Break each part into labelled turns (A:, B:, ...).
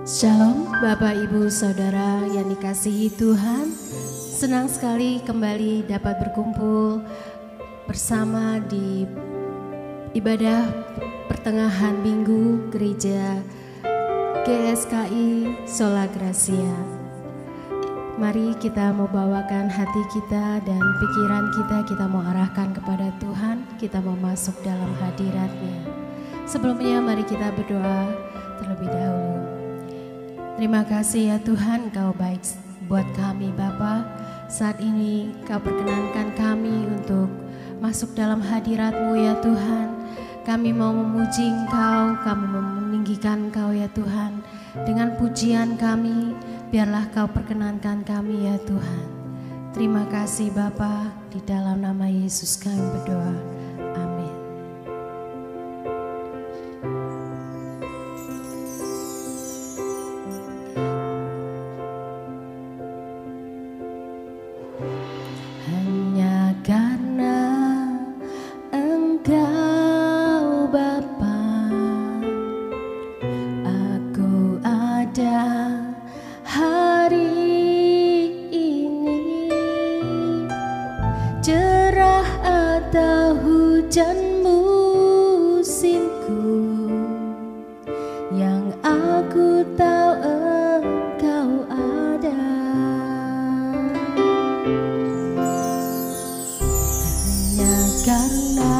A: Shalom Bapak Ibu Saudara yang dikasihi Tuhan. Senang sekali kembali dapat berkumpul bersama di ibadah pertengahan minggu Gereja GSKI Sola Gracia. Mari kita mau bawakan hati kita dan pikiran kita mau arahkan kepada Tuhan. Kita mau masuk dalam hadirat-Nya. Sebelumnya mari kita berdoa terlebih dahulu. Terima kasih ya Tuhan, Kau baik buat kami Bapa. Saat ini Kau perkenankan kami untuk masuk dalam hadirat-Mu ya Tuhan. Kami mau memuji Engkau, kami mau meninggikan Engkau ya Tuhan. Dengan pujian kami, biarlah Kau perkenankan kami ya Tuhan. Terima kasih Bapa, di dalam nama Yesus kami berdoa. Amin. Hanya karena Engkau Bapa, aku ada hari ini. Cerah atau hujan musimku, yang aku tahu Engkau ada. Hanya karena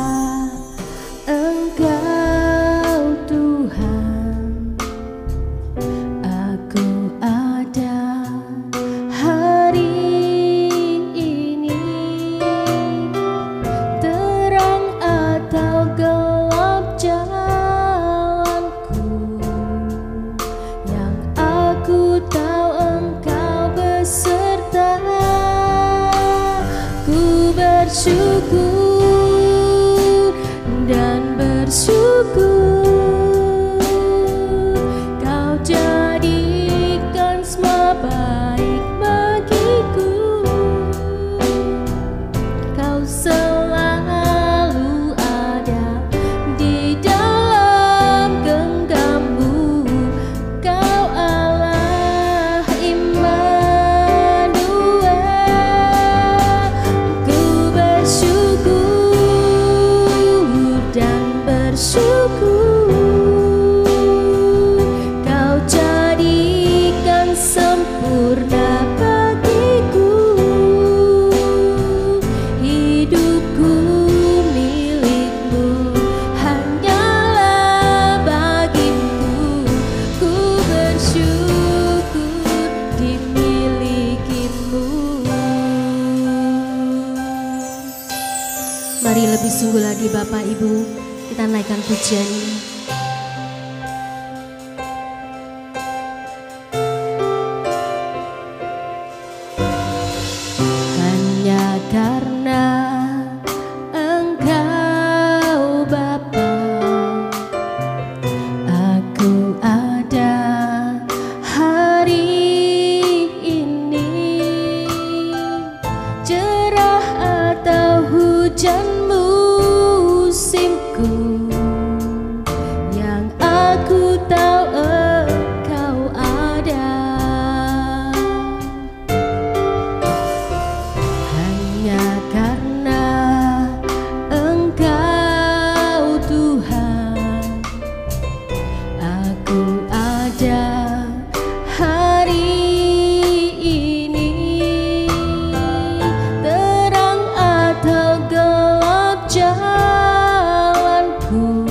A: Engkau Tuhan, aku ada hari ini. Terang atau gelap jalanku, yang aku tahu Engkau beserta. Ku bersyukur dan bersyukur, Kau jadikan semua baik bagiku. Kau selalu ada di dalam genggammu. Kau Allah Immanuel. Ku bersyukur dan bersyukur, Kau jadikan sempurna bagiku. Hidupku milik-Mu, hanyalah bagimu. Ku bersyukur dimiliki-Mu. Mari lebih sungguh lagi Bapak Ibu, kita naikkan pujian ini. Hanya karena Engkau Bapa, aku ada hari ini. Cerah atau hujan musimku, yang aku tahu Engkau ada. Hanya karena Engkau Tuhan, aku ada hari ini. Terang atau gelap jalanku,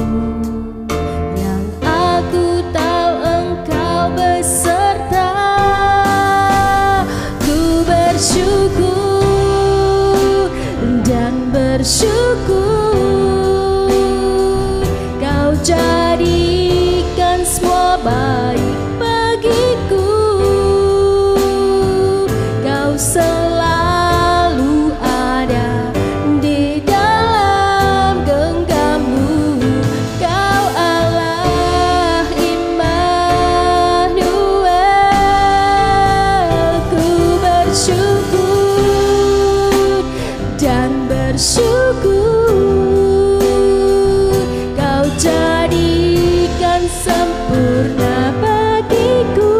A: yang aku tahu Engkau beserta. Ku bersyukur dan bersyukur, Kau jadikan semua baik bagiku. Kau selalu ada di dalam genggammu. Kau Allah Immanuel. Ku bersyukur dan bersyukur, Kau jadikan sempurna bagiku.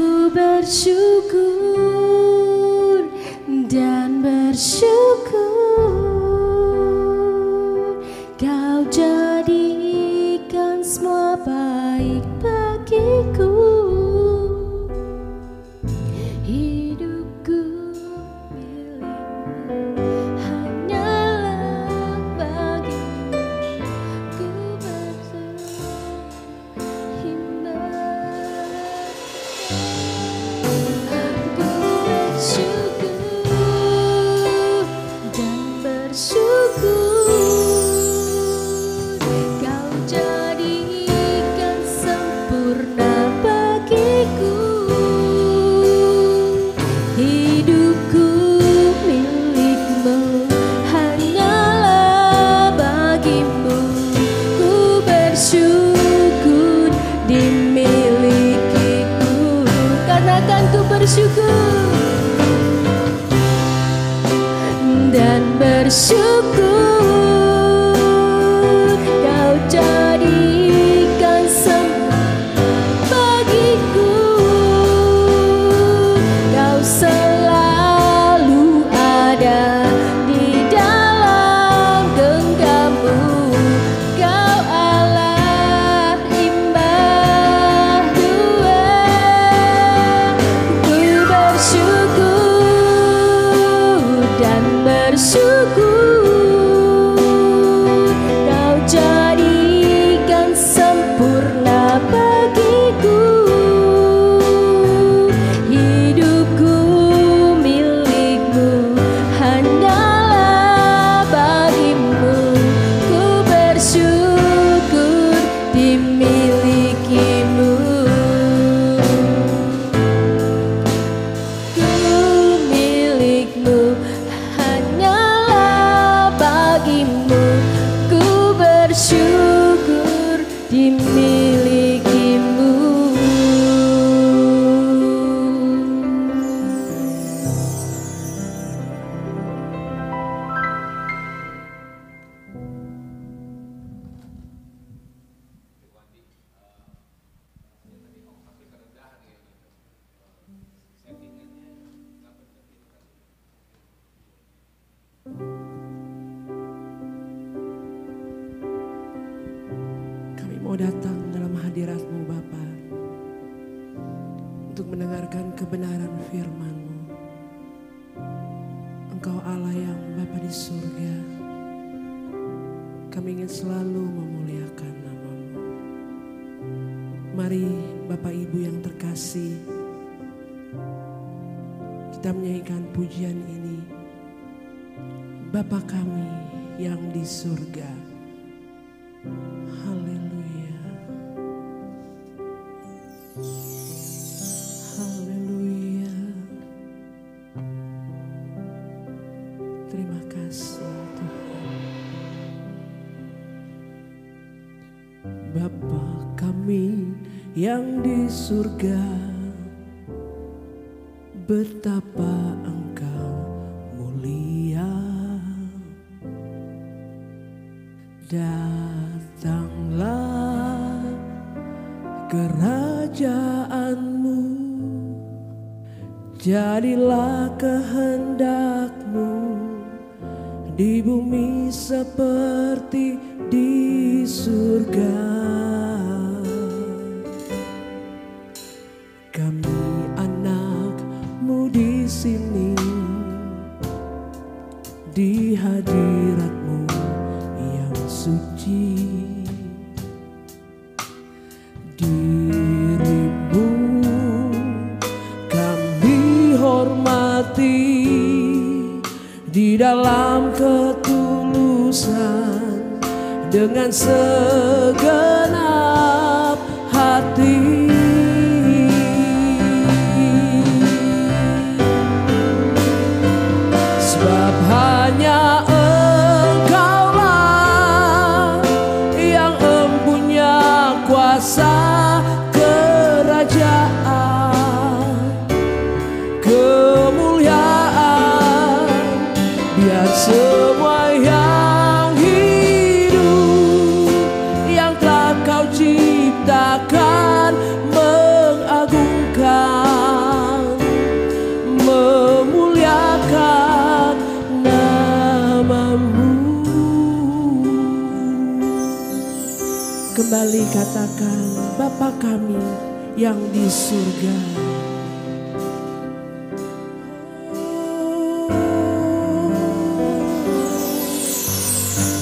A: Ku bersyukur dan bersyukur, Kau jadikan semua baik bagiku. Hidupku milikmu, hanyalah bagimu. Ku bersyukur dan bersyukur, Kau jadikan semua bagiku. Kau selalu ada di dalam genggammu. Kau Allah imbah dua. Ku bersyukur dan bersyukur, Kau jadikan sempurna bagiku. Hidupku milikmu, hanyalah bagimu. Ku bersyukur dimilikimu. Ku milikmu, hanyalah bagimu. Ku bersyukur dimilikimu.
B: Kami mau datang dalam hadirat-Mu Bapa, untuk mendengarkan kebenaran firman-Mu. Engkau Allah yang Bapa di surga. Kami ingin selalu memuliakan nama-Mu. Mari Bapak Ibu yang terkasih, kita menyanyikan pujian ini. Bapa kami yang di surga. Haleluya. Haleluya. Terima kasih Tuhan. Bapa kami yang di surga, betapa Engkau mulia. Datanglah kerajaan-Mu, jadilah kehendak-Mu di bumi seperti di surga. Kami anak-Mu di sini, di hadirat-Mu yang suci. Diri-Mu kami hormati di dalam ketulusan dengan segenap hati. Sebab hanya Engkaulah yang mempunyai kuasa kerajaan, kemuliaan. Biar semua yang hidup, yang telah Kau cipta kembali katakan, Bapa kami yang di surga.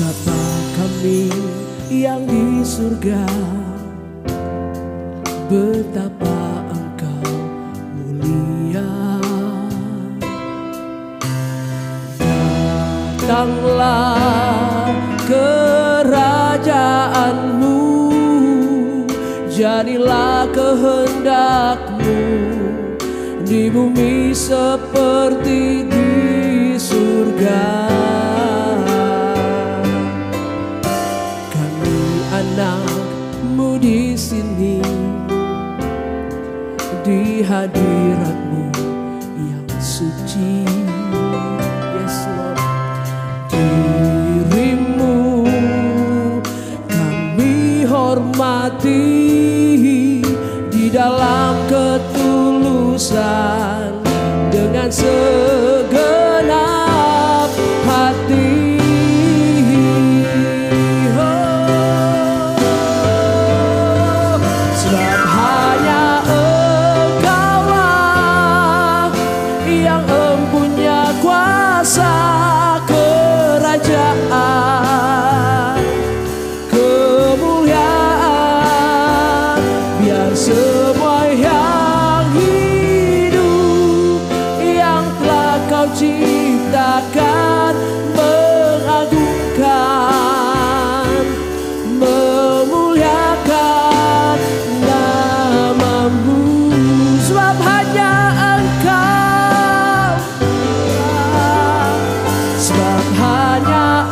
B: Bapa kami yang di surga, betapa Engkau mulia. Datanglah kerajaanmu, jadilah kehendak-Mu di bumi seperti di surga. Kami anak-Mu di sini, di hadirat-Mu yang suci. Yes Lord, diri-Mu kami hormati di dalam ketulusan dengan segenap hati. Sebab hanya Engkau-lah yang mempunyai kuasa kerajaan, kemuliaan, biar semua yang hidup yang telah Kau ciptakan mengagungkan, memuliakan nama-Mu. Sebab hanya Engkau, sebab hanya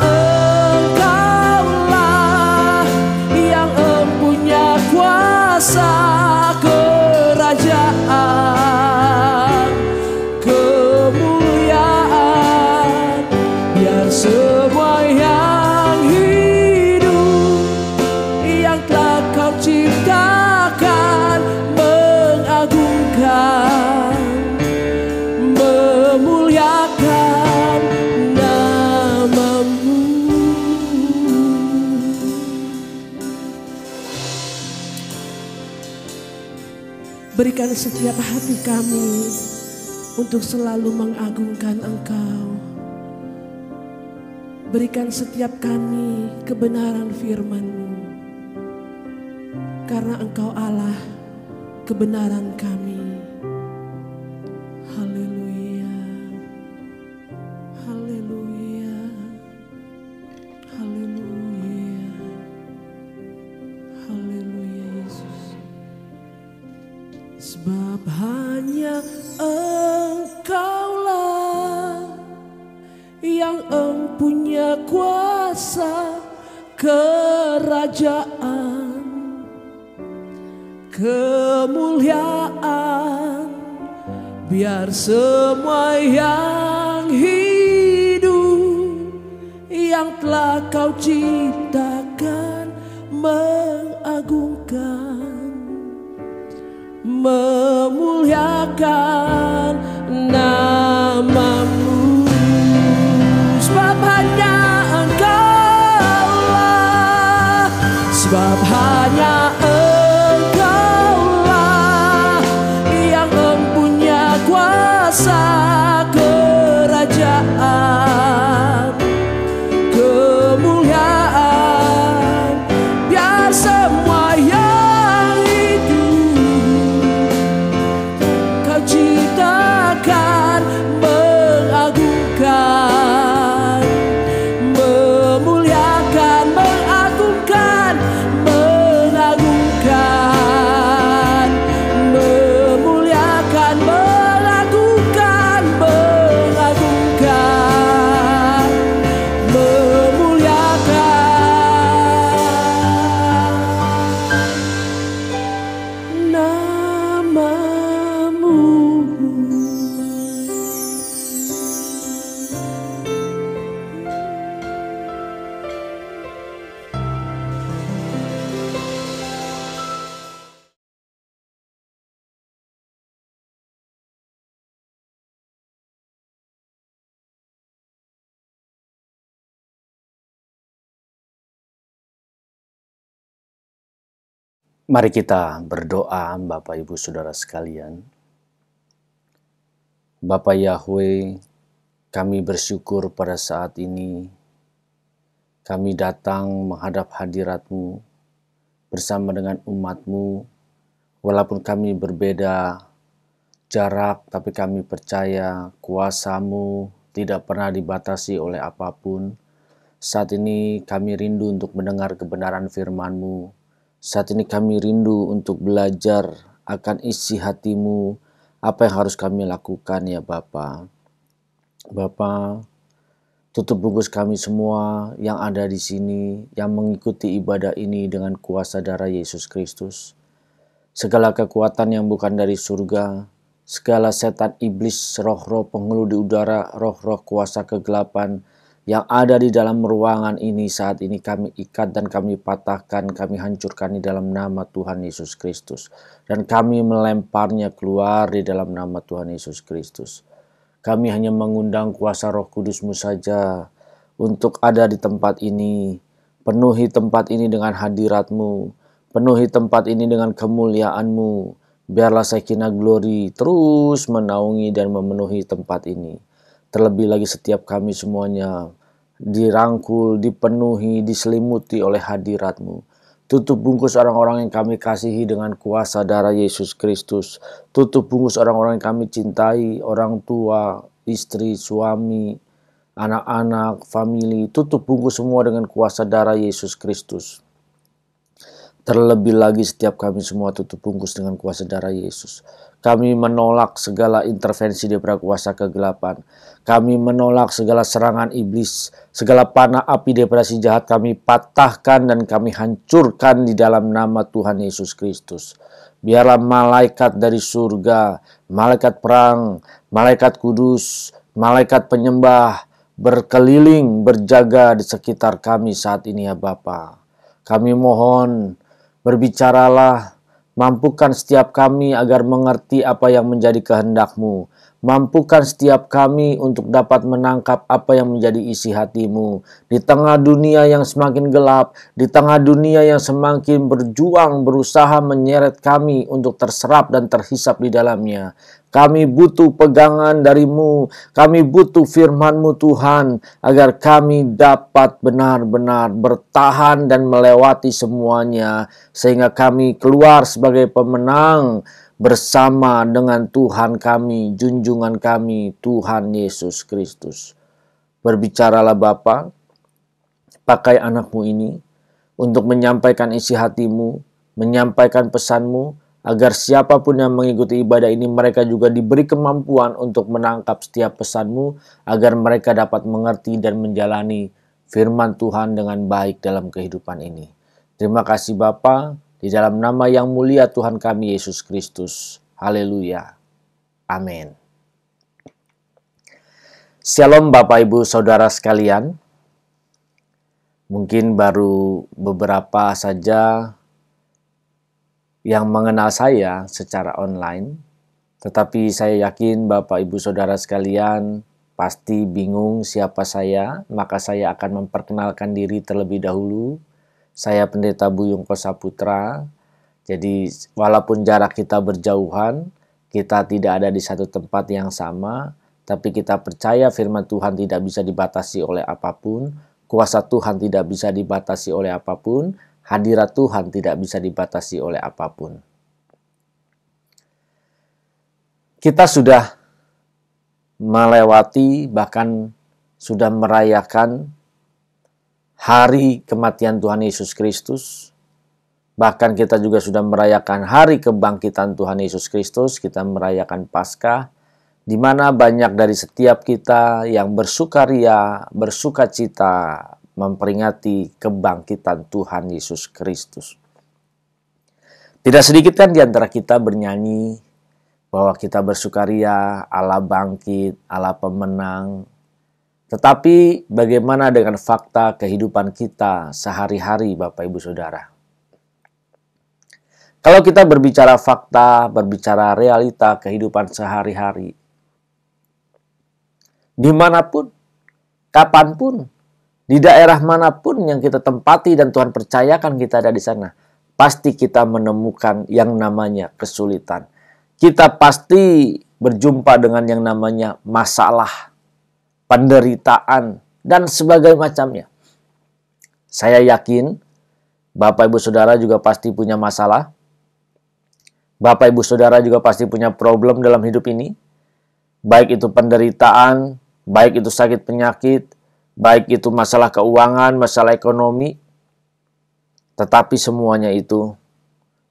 B: Engkau-lah yang mempunyai kuasa kerajaan, kemuliaan, biar semua yang hidup yang telah Kau ciptakan mengagungkan, memuliakan nama-Mu. Berikan setiap hati kami untuk selalu mengagungkan Engkau. Berikan setiap kami kebenaran firman-Mu, karena Engkau Allah kebenaran kami. Haleluya, haleluya, haleluya, haleluya Yesus. Sebab hanya Engkau-lah yang mempunyai kuasa kerajaan, kemuliaan, biar semua yang hidup yang telah Kau ciptakan mengagungkan, memuliakan nama-Mu. Sebab hanya Engkau-lah, sebab hanya Engkau-lah yang mempunyai kuasa kerajaan, kemuliaan, biar semua yang hidup Kau ciptakan mengagungkan, memuliakan, mengagungkan, mengagungkan, memuliakan, mengagungkan
C: Mari kita berdoa, Bapak Ibu Saudara sekalian. Bapak Yahweh, kami bersyukur pada saat ini kami datang menghadap hadirat-Mu bersama dengan umat-Mu. Walaupun kami berbeda jarak, tapi kami percaya kuasa-Mu tidak pernah dibatasi oleh apapun. Saat ini kami rindu untuk mendengar kebenaran firman-Mu. Saat ini kami rindu untuk belajar akan isi hati-Mu, apa yang harus kami lakukan ya Bapa. Bapa, tutup bungkus kami semua yang ada di sini, yang mengikuti ibadah ini dengan kuasa darah Yesus Kristus. Segala kekuatan yang bukan dari surga, segala setan iblis, roh-roh penghulu di udara, roh-roh kuasa kegelapan yang ada di dalam ruangan ini saat ini kami ikat dan kami patahkan, kami hancurkan di dalam nama Tuhan Yesus Kristus. Dan kami melemparnya keluar di dalam nama Tuhan Yesus Kristus. Kami hanya mengundang kuasa Roh Kudus-Mu saja untuk ada di tempat ini. Penuhi tempat ini dengan hadirat-Mu. Penuhi tempat ini dengan kemuliaan-Mu. Biarlah Shekinah Glory terus menaungi dan memenuhi tempat ini. Terlebih lagi setiap kami semuanya dirangkul, dipenuhi, diselimuti oleh hadirat-Mu. Tutup bungkus orang-orang yang kami kasihi dengan kuasa darah Yesus Kristus. Tutup bungkus orang-orang yang kami cintai, orang tua, istri, suami, anak-anak, famili. Tutup bungkus semua dengan kuasa darah Yesus Kristus. Terlebih lagi setiap kami semua tutup bungkus dengan kuasa darah Yesus. Kami menolak segala intervensi daripada kuasa kegelapan. Kami menolak segala serangan iblis. Segala panah api daripada si jahat kami patahkan dan kami hancurkan di dalam nama Tuhan Yesus Kristus. Biarlah malaikat dari surga, malaikat perang, malaikat kudus, malaikat penyembah berkeliling, berjaga di sekitar kami saat ini ya Bapa. Kami mohon, berbicaralah, mampukan setiap kami agar mengerti apa yang menjadi kehendak-Mu. Mampukan setiap kami untuk dapat menangkap apa yang menjadi isi hati-Mu. Di tengah dunia yang semakin gelap, di tengah dunia yang semakin berjuang, berusaha menyeret kami untuk terserap dan terhisap di dalamnya. Kami butuh pegangan dari-Mu, kami butuh firman-Mu Tuhan, agar kami dapat benar-benar bertahan dan melewati semuanya, sehingga kami keluar sebagai pemenang bersama dengan Tuhan kami, junjungan kami, Tuhan Yesus Kristus. Berbicaralah Bapa, pakai anak-Mu ini untuk menyampaikan isi hati-Mu, menyampaikan pesan-Mu, agar siapapun yang mengikuti ibadah ini mereka juga diberi kemampuan untuk menangkap setiap pesan-Mu, agar mereka dapat mengerti dan menjalani firman Tuhan dengan baik dalam kehidupan ini. Terima kasih Bapa, di dalam nama yang mulia Tuhan kami Yesus Kristus. Haleluya. Amin. Shalom Bapak Ibu Saudara sekalian. Mungkin baru beberapa saja yang mengenal saya secara online, tetapi saya yakin Bapak Ibu Saudara sekalian pasti bingung siapa saya, maka saya akan memperkenalkan diri terlebih dahulu. Saya Pendeta Buyung Kosaputra. Jadi walaupun jarak kita berjauhan, kita tidak ada di satu tempat yang sama, tapi kita percaya firman Tuhan tidak bisa dibatasi oleh apapun, kuasa Tuhan tidak bisa dibatasi oleh apapun, hadirat Tuhan tidak bisa dibatasi oleh apapun. Kita sudah melewati, bahkan sudah merayakan hari kematian Tuhan Yesus Kristus. Bahkan kita juga sudah merayakan hari kebangkitan Tuhan Yesus Kristus. Kita merayakan Paskah, di mana banyak dari setiap kita yang bersukaria, bersukacita, memperingati kebangkitan Tuhan Yesus Kristus. Tidak sedikit kan di antara kita bernyanyi bahwa kita bersukaria, Allah bangkit, Allah pemenang. Tetapi bagaimana dengan fakta kehidupan kita sehari-hari Bapak Ibu Saudara? Kalau kita berbicara fakta, berbicara realita kehidupan sehari-hari, dimanapun, kapanpun, di daerah manapun yang kita tempati dan Tuhan percayakan kita ada di sana, pasti kita menemukan yang namanya kesulitan. Kita pasti berjumpa dengan yang namanya masalah, penderitaan, dan sebagainya macamnya. Saya yakin Bapak Ibu Saudara juga pasti punya masalah. Bapak Ibu Saudara juga pasti punya problem dalam hidup ini. Baik itu penderitaan, baik itu sakit penyakit, baik itu masalah keuangan, masalah ekonomi. Tetapi semuanya itu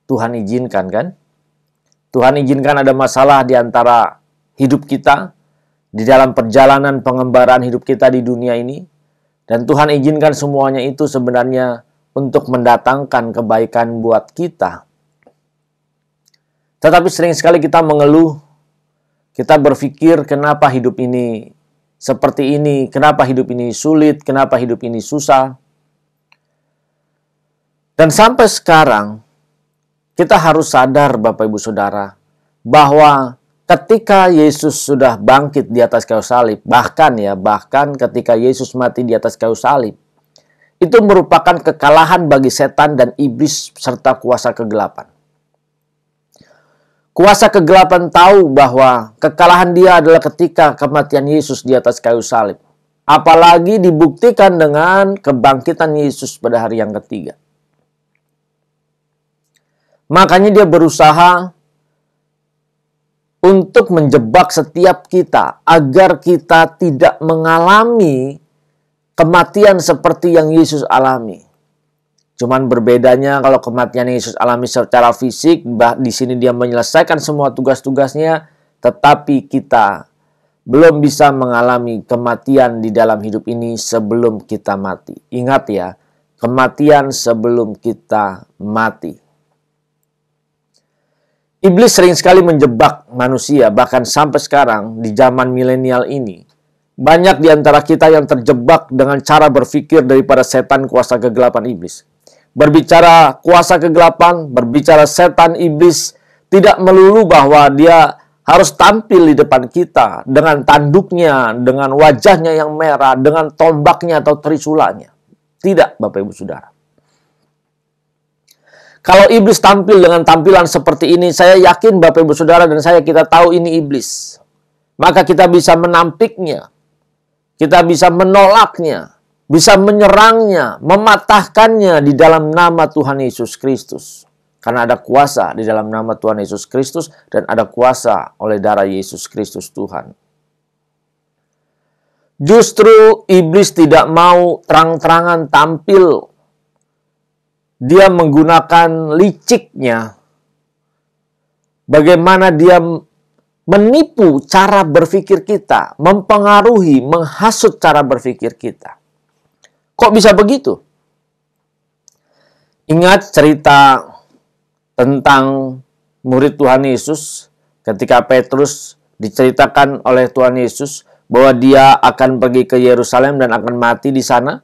C: Tuhan izinkan, kan? Tuhan izinkan ada masalah di antara hidup kita, di dalam perjalanan pengembaraan hidup kita di dunia ini. Dan Tuhan izinkan semuanya itu sebenarnya untuk mendatangkan kebaikan buat kita. Tetapi sering sekali kita mengeluh, kita berpikir kenapa hidup ini seperti ini, kenapa hidup ini sulit, kenapa hidup ini susah. Dan sampai sekarang, kita harus sadar Bapak Ibu Saudara, bahwa ketika Yesus sudah bangkit di atas kayu salib, bahkan ketika Yesus mati di atas kayu salib, itu merupakan kekalahan bagi setan dan iblis serta kuasa kegelapan. Kuasa kegelapan tahu bahwa kekalahan dia adalah ketika kematian Yesus di atas kayu salib. Apalagi dibuktikan dengan kebangkitan Yesus pada hari yang ketiga. Makanya dia berusaha untuk menjebak setiap kita agar kita tidak mengalami kematian seperti yang Yesus alami. Cuman berbedanya kalau kematian Yesus alami secara fisik, di sini dia menyelesaikan semua tugas-tugasnya, tetapi kita belum bisa mengalami kematian di dalam hidup ini sebelum kita mati. Ingat ya, kematian sebelum kita mati. Iblis sering sekali menjebak manusia, bahkan sampai sekarang di zaman milenial ini. Banyak di antara kita yang terjebak dengan cara berpikir daripada setan kuasa kegelapan iblis. Berbicara kuasa kegelapan, berbicara setan iblis, tidak melulu bahwa dia harus tampil di depan kita dengan tanduknya, dengan wajahnya yang merah, dengan tombaknya atau trisulanya. Tidak, Bapak Ibu Saudara. Kalau iblis tampil dengan tampilan seperti ini, saya yakin Bapak Ibu Saudara dan kita tahu ini iblis. Maka kita bisa menampiknya. Kita bisa menolaknya, bisa menyerangnya, mematahkannya di dalam nama Tuhan Yesus Kristus. Karena ada kuasa di dalam nama Tuhan Yesus Kristus dan ada kuasa oleh darah Yesus Kristus Tuhan. Justru iblis tidak mau terang-terangan tampil. Dia menggunakan liciknya. Bagaimana dia menipu cara berpikir kita, mempengaruhi, menghasut cara berpikir kita. Kok bisa begitu? Ingat cerita tentang murid Tuhan Yesus ketika Petrus diceritakan oleh Tuhan Yesus bahwa dia akan pergi ke Yerusalem dan akan mati di sana.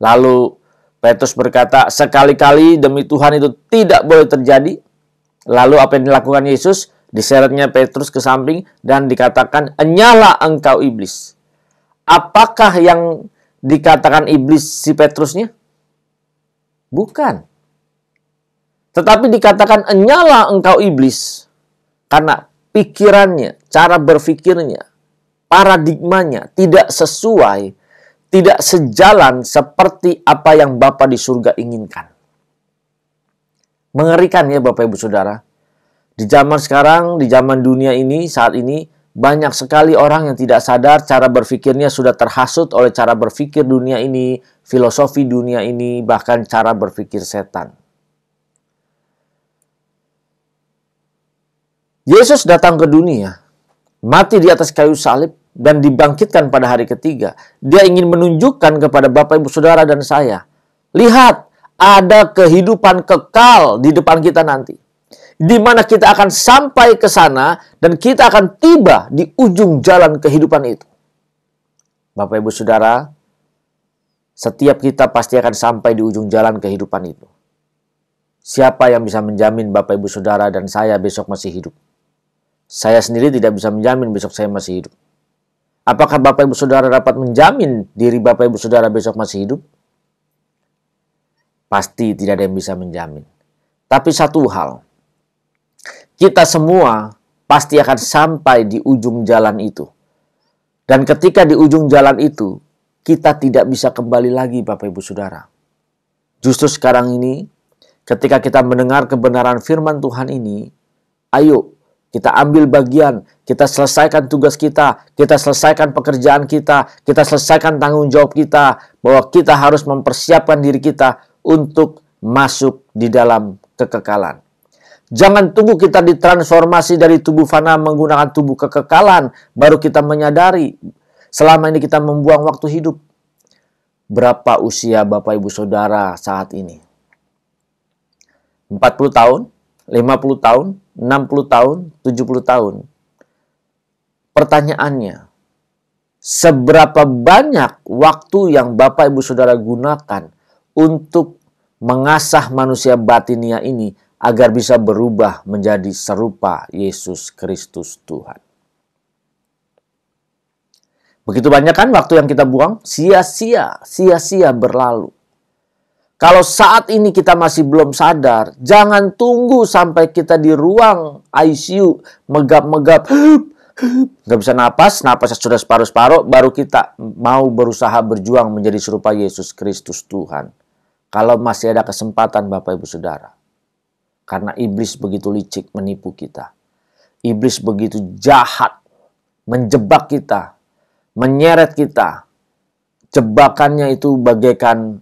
C: Lalu Petrus berkata, sekali-kali demi Tuhan itu tidak boleh terjadi. Lalu apa yang dilakukan Yesus? Diseretnya Petrus ke samping dan dikatakan, "Enyalah engkau iblis." Apakah yang dikatakan iblis si Petrusnya? Bukan. Tetapi dikatakan, "Enyalah engkau iblis." Karena pikirannya, cara berpikirnya, paradigmanya tidak sesuai, tidak sejalan seperti apa yang Bapa di surga inginkan. Mengerikan ya Bapak Ibu Saudara. Di zaman sekarang, di zaman dunia ini, saat ini, banyak sekali orang yang tidak sadar cara berpikirnya sudah terhasut oleh cara berpikir dunia ini, filosofi dunia ini, bahkan cara berpikir setan. Yesus datang ke dunia, mati di atas kayu salib, dan dibangkitkan pada hari ketiga. Dia ingin menunjukkan kepada Bapak Ibu Saudara dan saya, lihat, ada kehidupan kekal di depan kita nanti. Di mana kita akan sampai ke sana dan kita akan tiba di ujung jalan kehidupan itu. Bapak Ibu Saudara, setiap kita pasti akan sampai di ujung jalan kehidupan itu. Siapa yang bisa menjamin Bapak Ibu Saudara dan saya besok masih hidup? Saya sendiri tidak bisa menjamin besok saya masih hidup. Apakah Bapak Ibu Saudara dapat menjamin diri Bapak Ibu Saudara besok masih hidup? Pasti tidak ada yang bisa menjamin. Tapi satu hal, kita semua pasti akan sampai di ujung jalan itu. Dan ketika di ujung jalan itu, kita tidak bisa kembali lagi, Bapak Ibu Saudara. Justru sekarang ini, ketika kita mendengar kebenaran firman Tuhan ini, ayo kita ambil bagian, kita selesaikan tugas kita selesaikan pekerjaan kita selesaikan tanggung jawab kita, bahwa kita harus mempersiapkan diri kita untuk masuk di dalam kekekalan. Jangan tunggu kita ditransformasi dari tubuh fana menggunakan tubuh kekekalan, baru kita menyadari selama ini kita membuang waktu hidup. Berapa usia Bapak Ibu Saudara saat ini? 40 tahun? 50 tahun? 60 tahun? 70 tahun? Pertanyaannya, seberapa banyak waktu yang Bapak Ibu Saudara gunakan untuk mengasah manusia batinia ini agar bisa berubah menjadi serupa Yesus Kristus Tuhan? Begitu banyak kan waktu yang kita buang? Sia-sia berlalu. Kalau saat ini kita masih belum sadar, jangan tunggu sampai kita di ruang ICU, megap-megap, nggak bisa napasnya sudah separuh-separuh, baru kita mau berusaha berjuang menjadi serupa Yesus Kristus Tuhan. Kalau masih ada kesempatan Bapak Ibu Saudara. Karena iblis begitu licik menipu kita. Iblis begitu jahat menjebak kita, menyeret kita. Jebakannya itu bagaikan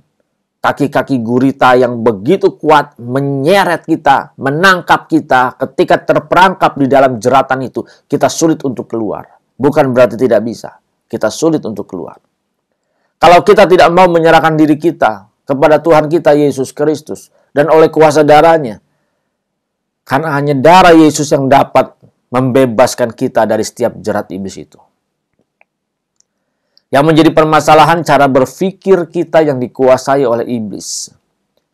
C: kaki-kaki gurita yang begitu kuat menyeret kita, menangkap kita. Ketika terperangkap di dalam jeratan itu, kita sulit untuk keluar. Bukan berarti tidak bisa, kita sulit untuk keluar. Kalau kita tidak mau menyerahkan diri kita kepada Tuhan kita Yesus Kristus dan oleh kuasa darahnya, karena hanya darah Yesus yang dapat membebaskan kita dari setiap jerat iblis itu. Yang menjadi permasalahan cara berpikir kita yang dikuasai oleh iblis.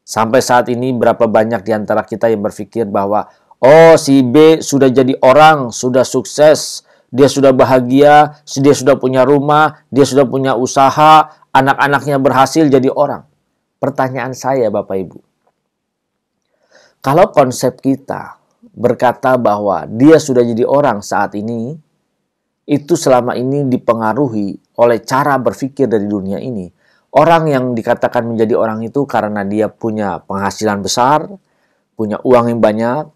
C: Sampai saat ini berapa banyak di antara kita yang berpikir bahwa oh, si B sudah jadi orang, sudah sukses, dia sudah bahagia, dia sudah punya rumah, dia sudah punya usaha, anak-anaknya berhasil jadi orang. Pertanyaan saya Bapak Ibu, kalau konsep kita berkata bahwa dia sudah jadi orang saat ini, itu selama ini dipengaruhi oleh cara berpikir dari dunia ini. Orang yang dikatakan menjadi orang itu karena dia punya penghasilan besar, punya uang yang banyak,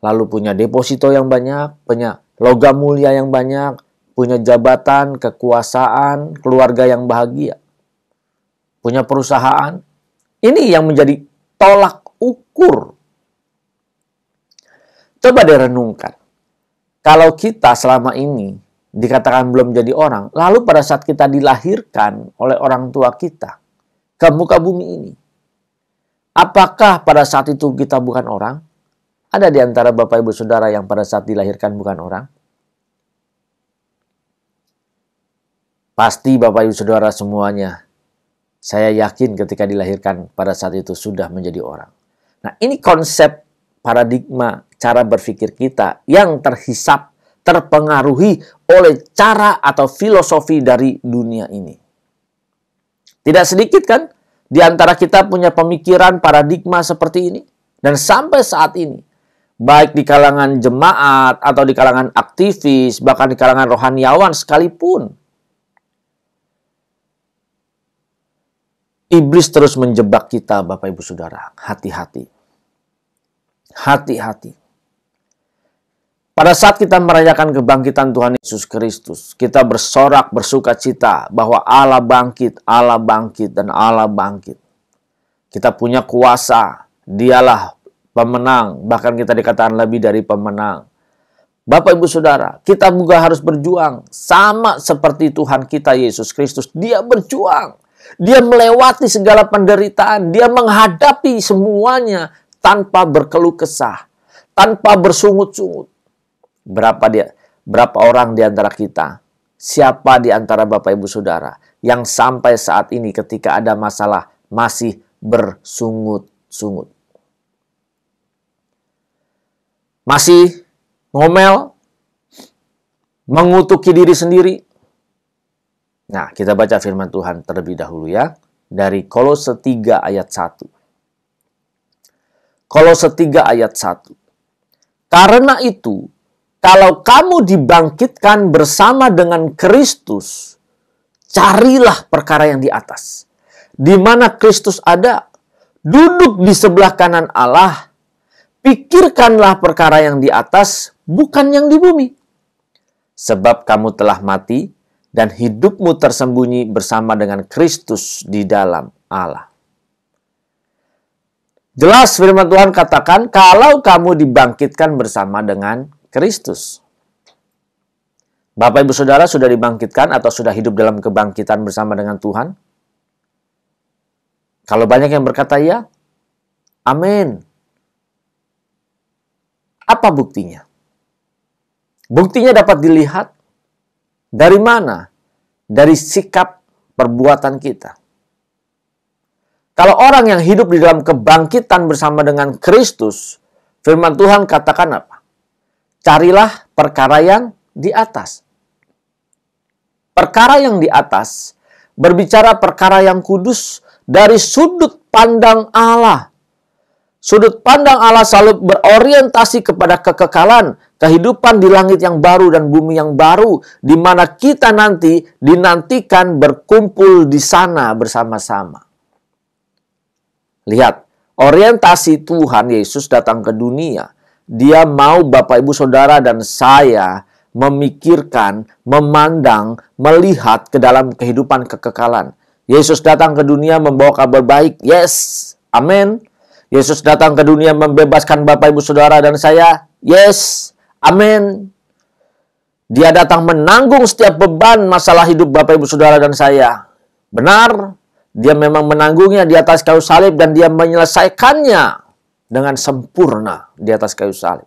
C: lalu punya deposito yang banyak, punya logam mulia yang banyak, punya jabatan, kekuasaan, keluarga yang bahagia, punya perusahaan. Ini yang menjadi tolak ukur. Coba direnungkan. Kalau kita selama ini dikatakan belum jadi orang, lalu pada saat kita dilahirkan oleh orang tua kita ke muka bumi ini, apakah pada saat itu kita bukan orang? Ada di antara Bapak Ibu Saudara yang pada saat dilahirkan bukan orang? Pasti Bapak Ibu Saudara semuanya, saya yakin ketika dilahirkan pada saat itu sudah menjadi orang. Nah, ini konsep paradigma cara berpikir kita yang terhisap, terpengaruhi oleh cara atau filosofi dari dunia ini. Tidak sedikit kan di antara kita punya pemikiran paradigma seperti ini. Dan sampai saat ini, baik di kalangan jemaat atau di kalangan aktivis, bahkan di kalangan rohaniawan sekalipun, iblis terus menjebak kita, Bapak Ibu Saudara. Hati-hati. Hati-hati. Pada saat kita merayakan kebangkitan Tuhan Yesus Kristus, kita bersorak, bersuka cita bahwa Allah bangkit, dan Allah bangkit. Kita punya kuasa, dialah pemenang, bahkan kita dikatakan lebih dari pemenang. Bapak Ibu Saudara, kita juga harus berjuang sama seperti Tuhan kita Yesus Kristus. Dia berjuang. Dia melewati segala penderitaan. Dia menghadapi semuanya tanpa berkeluh kesah, tanpa bersungut-sungut. Berapa orang di antara kita, siapa di antara Bapak Ibu Saudara yang sampai saat ini ketika ada masalah masih bersungut-sungut? Masih ngomel, mengutuki diri sendiri. Nah, kita baca firman Tuhan terlebih dahulu ya. Dari Kolose 3 ayat 1. Kolose 3 ayat 1. Karena itu, kalau kamu dibangkitkan bersama dengan Kristus, carilah perkara yang di atas, di mana Kristus ada, duduk di sebelah kanan Allah. Pikirkanlah perkara yang di atas, bukan yang di bumi. Sebab kamu telah mati, dan hidupmu tersembunyi bersama dengan Kristus di dalam Allah. Jelas firman Tuhan katakan, kalau kamu dibangkitkan bersama dengan Kristus. Bapak Ibu Saudara sudah dibangkitkan atau sudah hidup dalam kebangkitan bersama dengan Tuhan? Kalau banyak yang berkata ya, amin. Apa buktinya? Buktinya dapat dilihat dari mana? Dari sikap perbuatan kita. Kalau orang yang hidup di dalam kebangkitan bersama dengan Kristus, firman Tuhan katakan apa? Carilah perkara yang di atas. Perkara yang di atas berbicara perkara yang kudus dari sudut pandang Allah. Sudut pandang Allah selalu berorientasi kepada kekekalan, kehidupan di langit yang baru dan bumi yang baru, di mana kita nanti dinantikan berkumpul di sana bersama-sama. Lihat, orientasi Tuhan Yesus datang ke dunia. Dia mau Bapak Ibu Saudara dan saya memikirkan, memandang, melihat ke dalam kehidupan kekekalan. Yesus datang ke dunia membawa kabar baik. Yes, amin. Yesus datang ke dunia membebaskan Bapak Ibu Saudara dan saya. Yes, amin. Dia datang menanggung setiap beban masalah hidup Bapak Ibu Saudara dan saya. Benar. Dia memang menanggungnya di atas kayu salib dan dia menyelesaikannya dengan sempurna di atas kayu salib.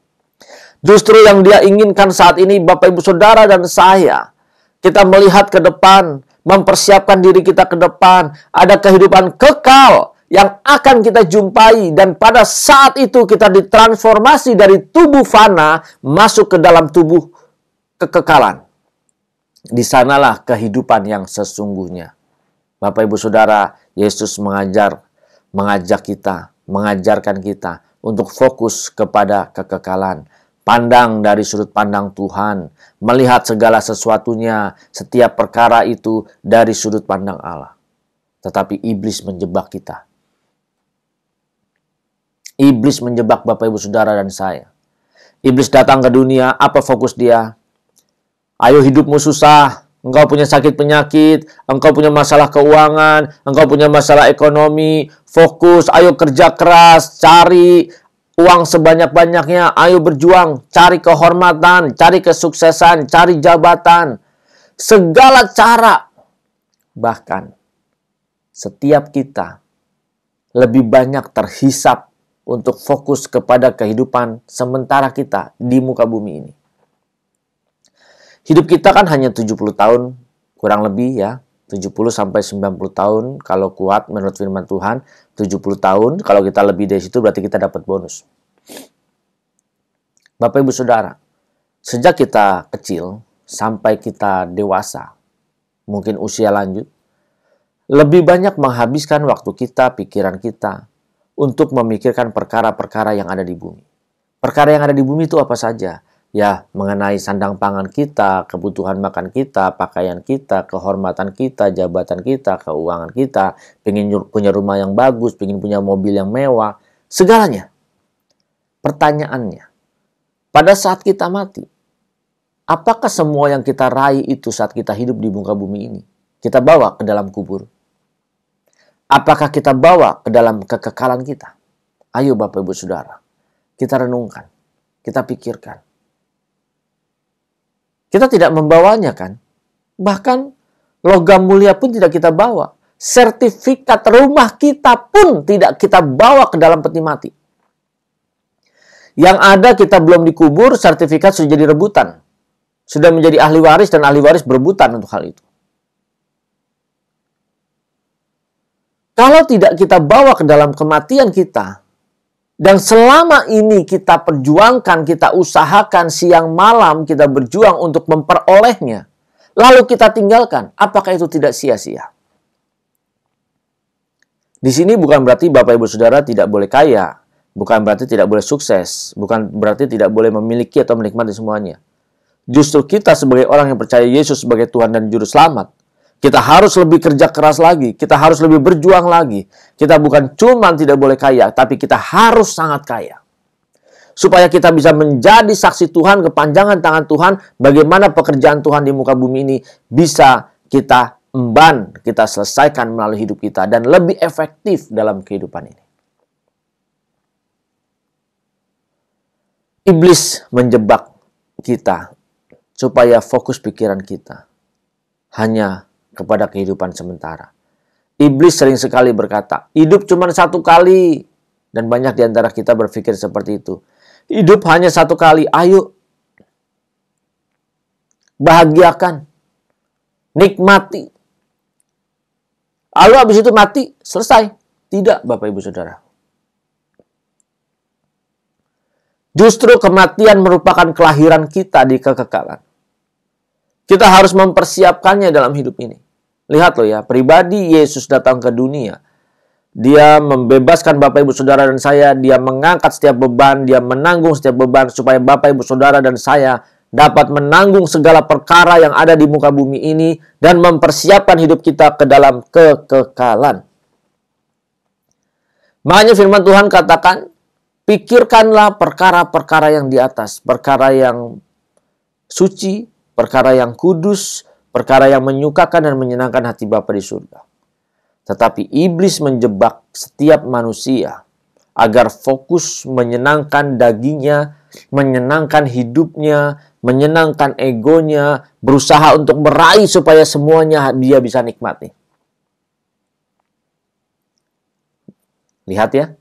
C: Justru yang dia inginkan saat ini Bapak Ibu Saudara dan saya, kita melihat ke depan, mempersiapkan diri kita ke depan, ada kehidupan kekal yang akan kita jumpai dan pada saat itu kita ditransformasi dari tubuh fana masuk ke dalam tubuh kekekalan. Di sanalah kehidupan yang sesungguhnya. Bapak Ibu Saudara, Yesus mengajak kita, mengajarkan kita untuk fokus kepada kekekalan. Pandang dari sudut pandang Tuhan, melihat segala sesuatunya, setiap perkara itu dari sudut pandang Allah. Tetapi iblis menjebak kita. Iblis menjebak Bapak Ibu Saudara dan saya. Iblis datang ke dunia, apa fokus dia? Ayo hidupmu susah. Engkau punya sakit penyakit, engkau punya masalah keuangan, engkau punya masalah ekonomi, fokus, ayo kerja keras, cari uang sebanyak-banyaknya, ayo berjuang, cari kehormatan, cari kesuksesan, cari jabatan. Segala cara, bahkan setiap kita lebih banyak terhisap untuk fokus kepada kehidupan sementara kita di muka bumi ini. Hidup kita kan hanya 70 tahun, kurang lebih ya. 70 sampai 90 tahun kalau kuat menurut firman Tuhan. 70 tahun, kalau kita lebih dari situ berarti kita dapat bonus. Bapak Ibu Saudara, sejak kita kecil sampai kita dewasa, mungkin usia lanjut, lebih banyak menghabiskan waktu kita, pikiran kita, untuk memikirkan perkara-perkara yang ada di bumi. Perkara yang ada di bumi itu apa saja? Ya, mengenai sandang pangan kita, kebutuhan makan kita, pakaian kita, kehormatan kita, jabatan kita, keuangan kita, pengen punya rumah yang bagus, pengen punya mobil yang mewah, segalanya. Pertanyaannya, pada saat kita mati, apakah semua yang kita raih itu saat kita hidup di muka bumi ini, kita bawa ke dalam kubur? Apakah kita bawa ke dalam kekekalan kita? Ayo Bapak Ibu Saudara, kita renungkan, kita pikirkan. Kita tidak membawanya kan? Bahkan logam mulia pun tidak kita bawa. Sertifikat rumah kita pun tidak kita bawa ke dalam peti mati. Yang ada kita belum dikubur, sertifikat sudah jadi rebutan. Sudah menjadi ahli waris dan ahli waris berebutan untuk hal itu. Kalau tidak kita bawa ke dalam kematian kita, dan selama ini kita perjuangkan, kita usahakan siang malam, kita berjuang untuk memperolehnya. Lalu kita tinggalkan, apakah itu tidak sia-sia? Di sini bukan berarti Bapak Ibu Saudara tidak boleh kaya. Bukan berarti tidak boleh sukses, bukan berarti tidak boleh memiliki atau menikmati semuanya. Justru kita sebagai orang yang percaya Yesus sebagai Tuhan dan Juru Selamat, kita harus lebih kerja keras lagi, kita harus lebih berjuang lagi. Kita bukan cuma tidak boleh kaya, tapi kita harus sangat kaya. Supaya kita bisa menjadi saksi Tuhan, kepanjangan tangan Tuhan, bagaimana pekerjaan Tuhan di muka bumi ini bisa kita emban, kita selesaikan melalui hidup kita, dan lebih efektif dalam kehidupan ini. Iblis menjebak kita supaya fokus pikiran kita hanya kepada kehidupan sementara. Iblis sering sekali berkata, hidup cuma satu kali. Dan banyak di antara kita berpikir seperti itu. Hidup hanya satu kali, ayo. Bahagiakan. Nikmati. Lalu habis itu mati, selesai. Tidak, Bapak Ibu Saudara. Justru kematian merupakan kelahiran kita di kekekalan. Kita harus mempersiapkannya dalam hidup ini. Lihat loh ya, pribadi Yesus datang ke dunia. Dia membebaskan Bapak Ibu Saudara dan saya. Dia mengangkat setiap beban. Dia menanggung setiap beban. Supaya Bapak Ibu Saudara dan saya dapat menanggung segala perkara yang ada di muka bumi ini. Dan mempersiapkan hidup kita ke dalam kekekalan. Makanya firman Tuhan katakan, pikirkanlah perkara-perkara yang di atas. Perkara yang suci, perkara yang kudus, perkara yang menyukakan dan menyenangkan hati Bapa di surga. Tetapi iblis menjebak setiap manusia agar fokus menyenangkan dagingnya, menyenangkan hidupnya, menyenangkan egonya, berusaha untuk meraih supaya semuanya dia bisa nikmati. Lihat ya,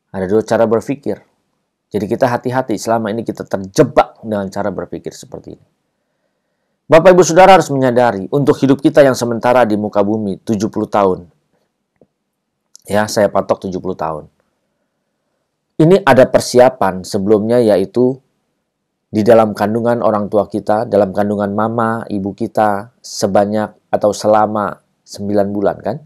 C: ada dua cara berpikir. Jadi kita hati-hati selama ini kita terjebak dengan cara berpikir seperti ini. Bapak Ibu Saudara harus menyadari untuk hidup kita yang sementara di muka bumi 70 tahun. Ya, saya patok 70 tahun. Ini ada persiapan sebelumnya, yaitu di dalam kandungan orang tua kita, dalam kandungan mama, ibu kita, sebanyak atau selama 9 bulan kan?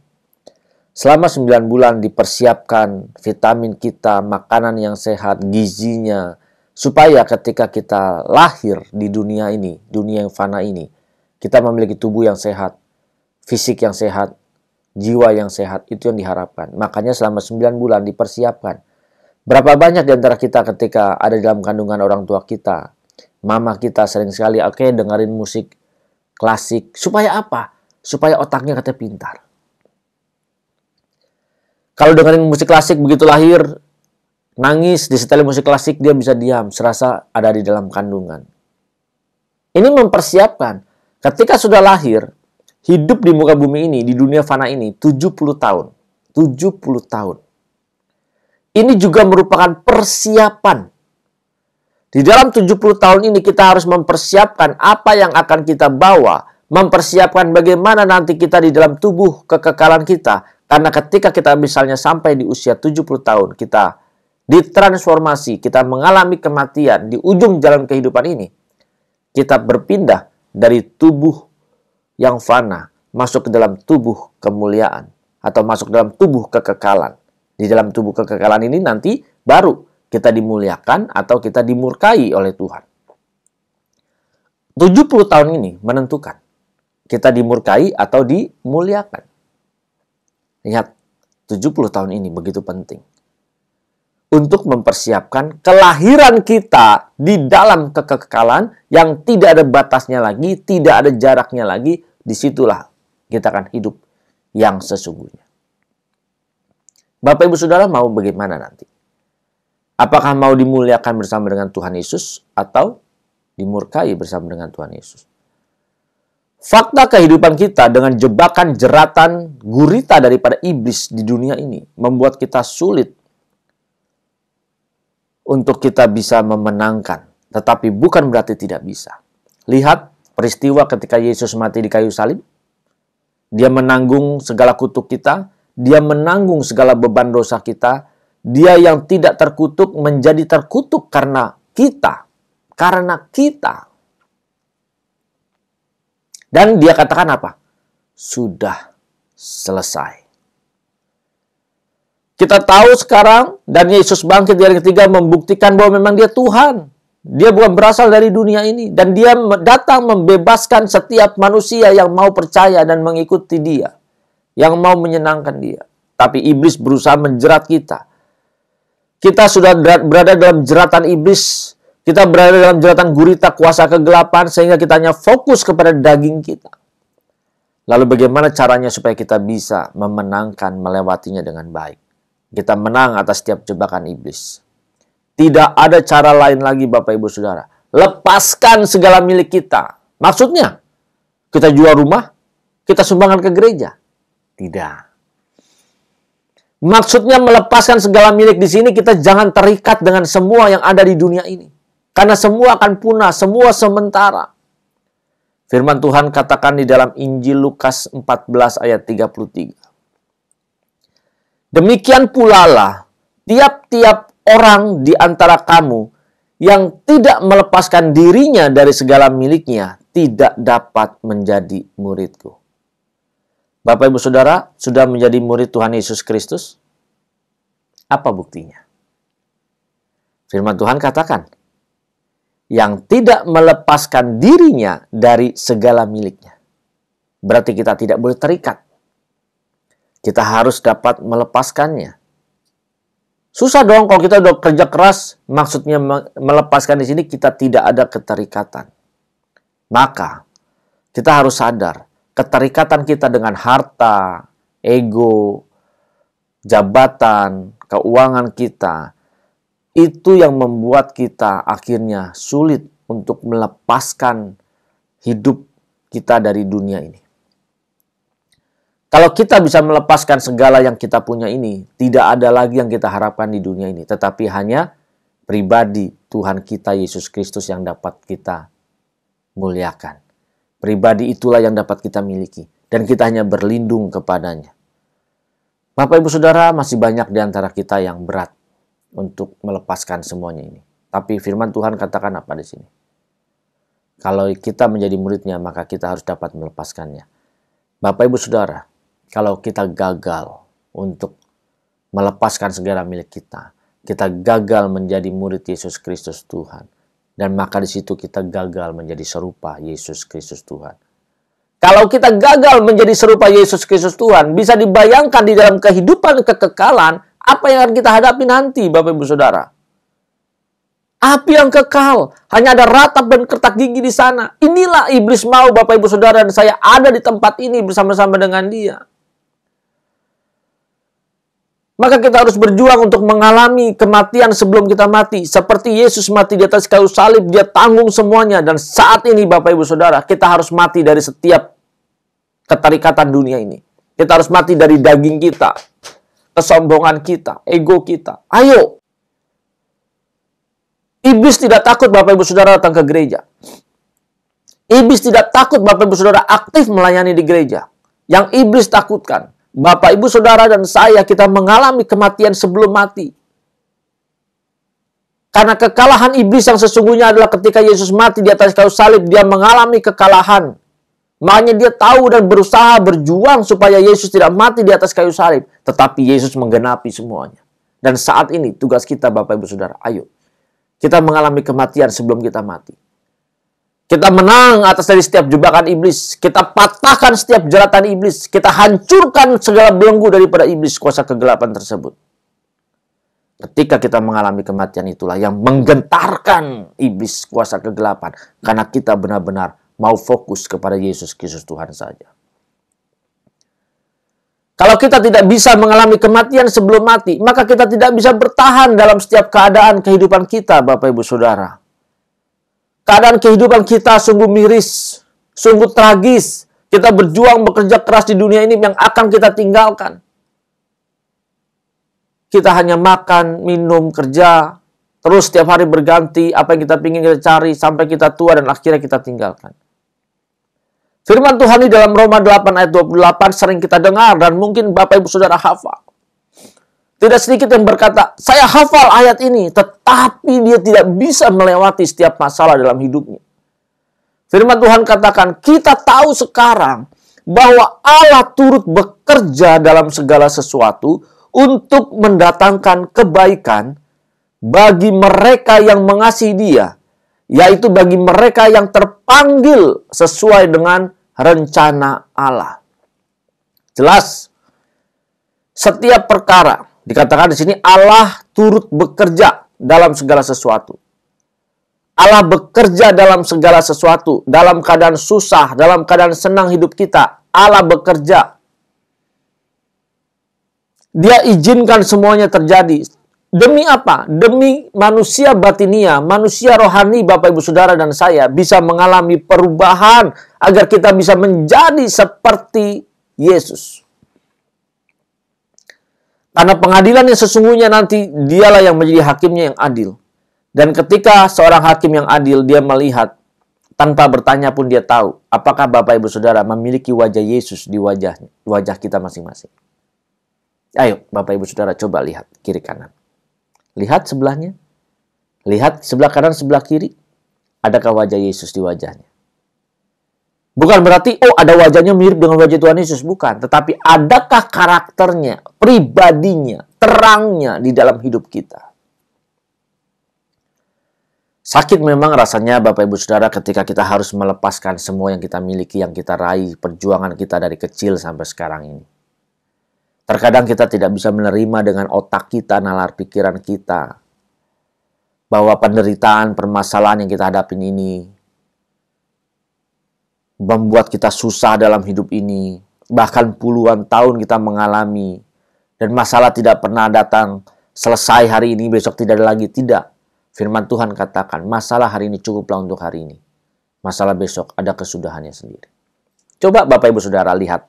C: Selama 9 bulan dipersiapkan vitamin kita, makanan yang sehat, gizinya, supaya ketika kita lahir di dunia ini, dunia yang fana ini, kita memiliki tubuh yang sehat, fisik yang sehat, jiwa yang sehat. Itu yang diharapkan. Makanya selama 9 bulan dipersiapkan. Berapa banyak di antara kita ketika ada dalam kandungan orang tua kita, mama kita sering sekali, dengerin musik klasik. Supaya apa? Supaya otaknya katanya pintar. Kalau dengerin musik klasik begitu lahir, nangis disetel musik klasik, dia bisa diam, serasa ada di dalam kandungan. Ini mempersiapkan. Ketika sudah lahir, hidup di muka bumi ini, di dunia fana ini, 70 tahun. 70 tahun. Ini juga merupakan persiapan. Di dalam 70 tahun ini kita harus mempersiapkan apa yang akan kita bawa. Mempersiapkan bagaimana nanti kita di dalam tubuh kekekalan kita. Karena ketika kita misalnya sampai di usia 70 tahun, kita ditransformasi, kita mengalami kematian di ujung jalan kehidupan ini. Kita berpindah dari tubuh yang fana, masuk ke dalam tubuh kemuliaan. Atau masuk dalam tubuh kekekalan. Di dalam tubuh kekekalan ini nanti baru kita dimuliakan atau kita dimurkai oleh Tuhan. 70 tahun ini menentukan kita dimurkai atau dimuliakan. Lihat, 70 tahun ini begitu penting. Untuk mempersiapkan kelahiran kita di dalam kekekalan yang tidak ada batasnya lagi, tidak ada jaraknya lagi. Disitulah kita akan hidup yang sesungguhnya. Bapak Ibu Saudara mau bagaimana nanti? Apakah mau dimuliakan bersama dengan Tuhan Yesus atau dimurkai bersama dengan Tuhan Yesus? Fakta kehidupan kita dengan jebakan jeratan gurita daripada iblis di dunia ini membuat kita sulit untuk kita bisa memenangkan. Tetapi bukan berarti tidak bisa. Lihat peristiwa ketika Yesus mati di kayu salib. Dia menanggung segala kutuk kita. Dia menanggung segala beban dosa kita. Dia yang tidak terkutuk menjadi terkutuk karena kita. Karena kita. Dan dia katakan apa? Sudah selesai. Kita tahu sekarang, dan Yesus bangkit di hari ketiga membuktikan bahwa memang dia Tuhan. Dia bukan berasal dari dunia ini. Dan dia datang membebaskan setiap manusia yang mau percaya dan mengikuti dia. Yang mau menyenangkan dia. Tapi iblis berusaha menjerat kita. Kita sudah berada dalam jeratan iblis. Kita berada dalam jeratan gurita kuasa kegelapan. Sehingga kita hanya fokus kepada daging kita. Lalu bagaimana caranya supaya kita bisa memenangkan, melewatinya dengan baik? Kita menang atas setiap jebakan iblis. Tidak ada cara lain lagi Bapak Ibu Saudara. Lepaskan segala milik kita. Maksudnya, kita jual rumah, kita sumbangkan ke gereja. Tidak. Maksudnya melepaskan segala milik di sini, kita jangan terikat dengan semua yang ada di dunia ini. Karena semua akan punah, semua sementara. Firman Tuhan katakan di dalam Injil Lukas 14 ayat 33. Demikian pula lah, tiap-tiap orang di antara kamu yang tidak melepaskan dirinya dari segala miliknya tidak dapat menjadi muridku. Bapak Ibu Saudara, sudah menjadi murid Tuhan Yesus Kristus? Apa buktinya? Firman Tuhan katakan, yang tidak melepaskan dirinya dari segala miliknya. Berarti kita tidak boleh terikat. Kita harus dapat melepaskannya. Susah dong kalau kita udah kerja keras, maksudnya melepaskan di sini kita tidak ada keterikatan. Maka kita harus sadar, keterikatan kita dengan harta, ego, jabatan, keuangan kita, itu yang membuat kita akhirnya sulit untuk melepaskan hidup kita dari dunia ini. Kalau kita bisa melepaskan segala yang kita punya ini, tidak ada lagi yang kita harapkan di dunia ini. Tetapi hanya pribadi Tuhan kita Yesus Kristus yang dapat kita muliakan. Pribadi itulah yang dapat kita miliki. Dan kita hanya berlindung kepadanya. Bapak Ibu Saudara, masih banyak di antara kita yang berat untuk melepaskan semuanya ini. Tapi firman Tuhan katakan apa di sini? Kalau kita menjadi muridnya, maka kita harus dapat melepaskannya. Bapak Ibu Saudara, kalau kita gagal untuk melepaskan segala milik kita gagal menjadi murid Yesus Kristus Tuhan. Dan maka di situ kita gagal menjadi serupa Yesus Kristus Tuhan. Kalau kita gagal menjadi serupa Yesus Kristus Tuhan, bisa dibayangkan di dalam kehidupan kekekalan, apa yang akan kita hadapi nanti, Bapak Ibu Saudara. Api yang kekal, hanya ada ratap dan kertak gigi di sana. Inilah iblis mau, Bapak Ibu Saudara, dan saya ada di tempat ini bersama-sama dengan dia. Maka kita harus berjuang untuk mengalami kematian sebelum kita mati. Seperti Yesus mati di atas kayu salib, dia tanggung semuanya. Dan saat ini Bapak Ibu Saudara, kita harus mati dari setiap keterikatan dunia ini. Kita harus mati dari daging kita, kesombongan kita, ego kita. Ayo. Iblis tidak takut Bapak Ibu Saudara datang ke gereja. Iblis tidak takut Bapak Ibu Saudara aktif melayani di gereja. Yang iblis takutkan, Bapak, Ibu, Saudara, dan saya, kita mengalami kematian sebelum mati. Karena kekalahan iblis yang sesungguhnya adalah ketika Yesus mati di atas kayu salib, dia mengalami kekalahan. Makanya dia tahu dan berusaha berjuang supaya Yesus tidak mati di atas kayu salib. Tetapi Yesus menggenapi semuanya. Dan saat ini tugas kita, Bapak, Ibu, Saudara, ayo. Kita mengalami kematian sebelum kita mati. Kita menang atas dari setiap jebakan iblis. Kita patahkan setiap jeratan iblis. Kita hancurkan segala belenggu daripada iblis kuasa kegelapan tersebut. Ketika kita mengalami kematian itulah yang menggentarkan iblis kuasa kegelapan. Karena kita benar-benar mau fokus kepada Yesus Kristus Tuhan saja. Kalau kita tidak bisa mengalami kematian sebelum mati, maka kita tidak bisa bertahan dalam setiap keadaan kehidupan kita, Bapak Ibu Saudara. Keadaan kehidupan kita sungguh miris, sungguh tragis. Kita berjuang bekerja keras di dunia ini yang akan kita tinggalkan. Kita hanya makan, minum, kerja, terus setiap hari berganti, apa yang kita ingin kita cari, sampai kita tua dan akhirnya kita tinggalkan. Firman Tuhan di dalam Roma 8 ayat 28 sering kita dengar dan mungkin Bapak Ibu Saudara hafal. Tidak sedikit yang berkata, saya hafal ayat ini, tetapi dia tidak bisa melewati setiap masalah dalam hidupnya. Firman Tuhan katakan, kita tahu sekarang bahwa Allah turut bekerja dalam segala sesuatu untuk mendatangkan kebaikan bagi mereka yang mengasihi Dia, yaitu bagi mereka yang terpanggil sesuai dengan rencana Allah. Jelas, setiap perkara dikatakan di sini Allah turut bekerja dalam segala sesuatu. Allah bekerja dalam segala sesuatu, dalam keadaan susah, dalam keadaan senang hidup kita, Allah bekerja. Dia izinkan semuanya terjadi. Demi apa? Demi manusia batinia, manusia rohani, Bapak Ibu Saudara dan saya bisa mengalami perubahan agar kita bisa menjadi seperti Yesus. Karena pengadilan yang sesungguhnya nanti dialah yang menjadi hakimnya yang adil. Dan ketika seorang hakim yang adil, dia melihat, tanpa bertanya pun dia tahu, apakah Bapak Ibu Saudara memiliki wajah Yesus di wajah kita masing-masing. Ayo Bapak Ibu Saudara coba lihat kiri kanan. Lihat sebelahnya. Lihat sebelah kanan, sebelah kiri. Adakah wajah Yesus di wajahnya? Bukan berarti, oh ada wajahnya mirip dengan wajah Tuhan Yesus. Bukan. Tetapi adakah karakternya, pribadinya, terangnya di dalam hidup kita? Sakit memang rasanya Bapak Ibu Saudara ketika kita harus melepaskan semua yang kita miliki, yang kita raih, perjuangan kita dari kecil sampai sekarang ini. Terkadang kita tidak bisa menerima dengan otak kita, nalar pikiran kita, bahwa penderitaan, permasalahan yang kita hadapin ini membuat kita susah dalam hidup ini. Bahkan puluhan tahun kita mengalami, dan masalah tidak pernah datang, selesai hari ini, besok tidak ada lagi. Tidak. Firman Tuhan katakan, masalah hari ini cukuplah untuk hari ini. Masalah besok ada kesudahannya sendiri. Coba Bapak Ibu Saudara lihat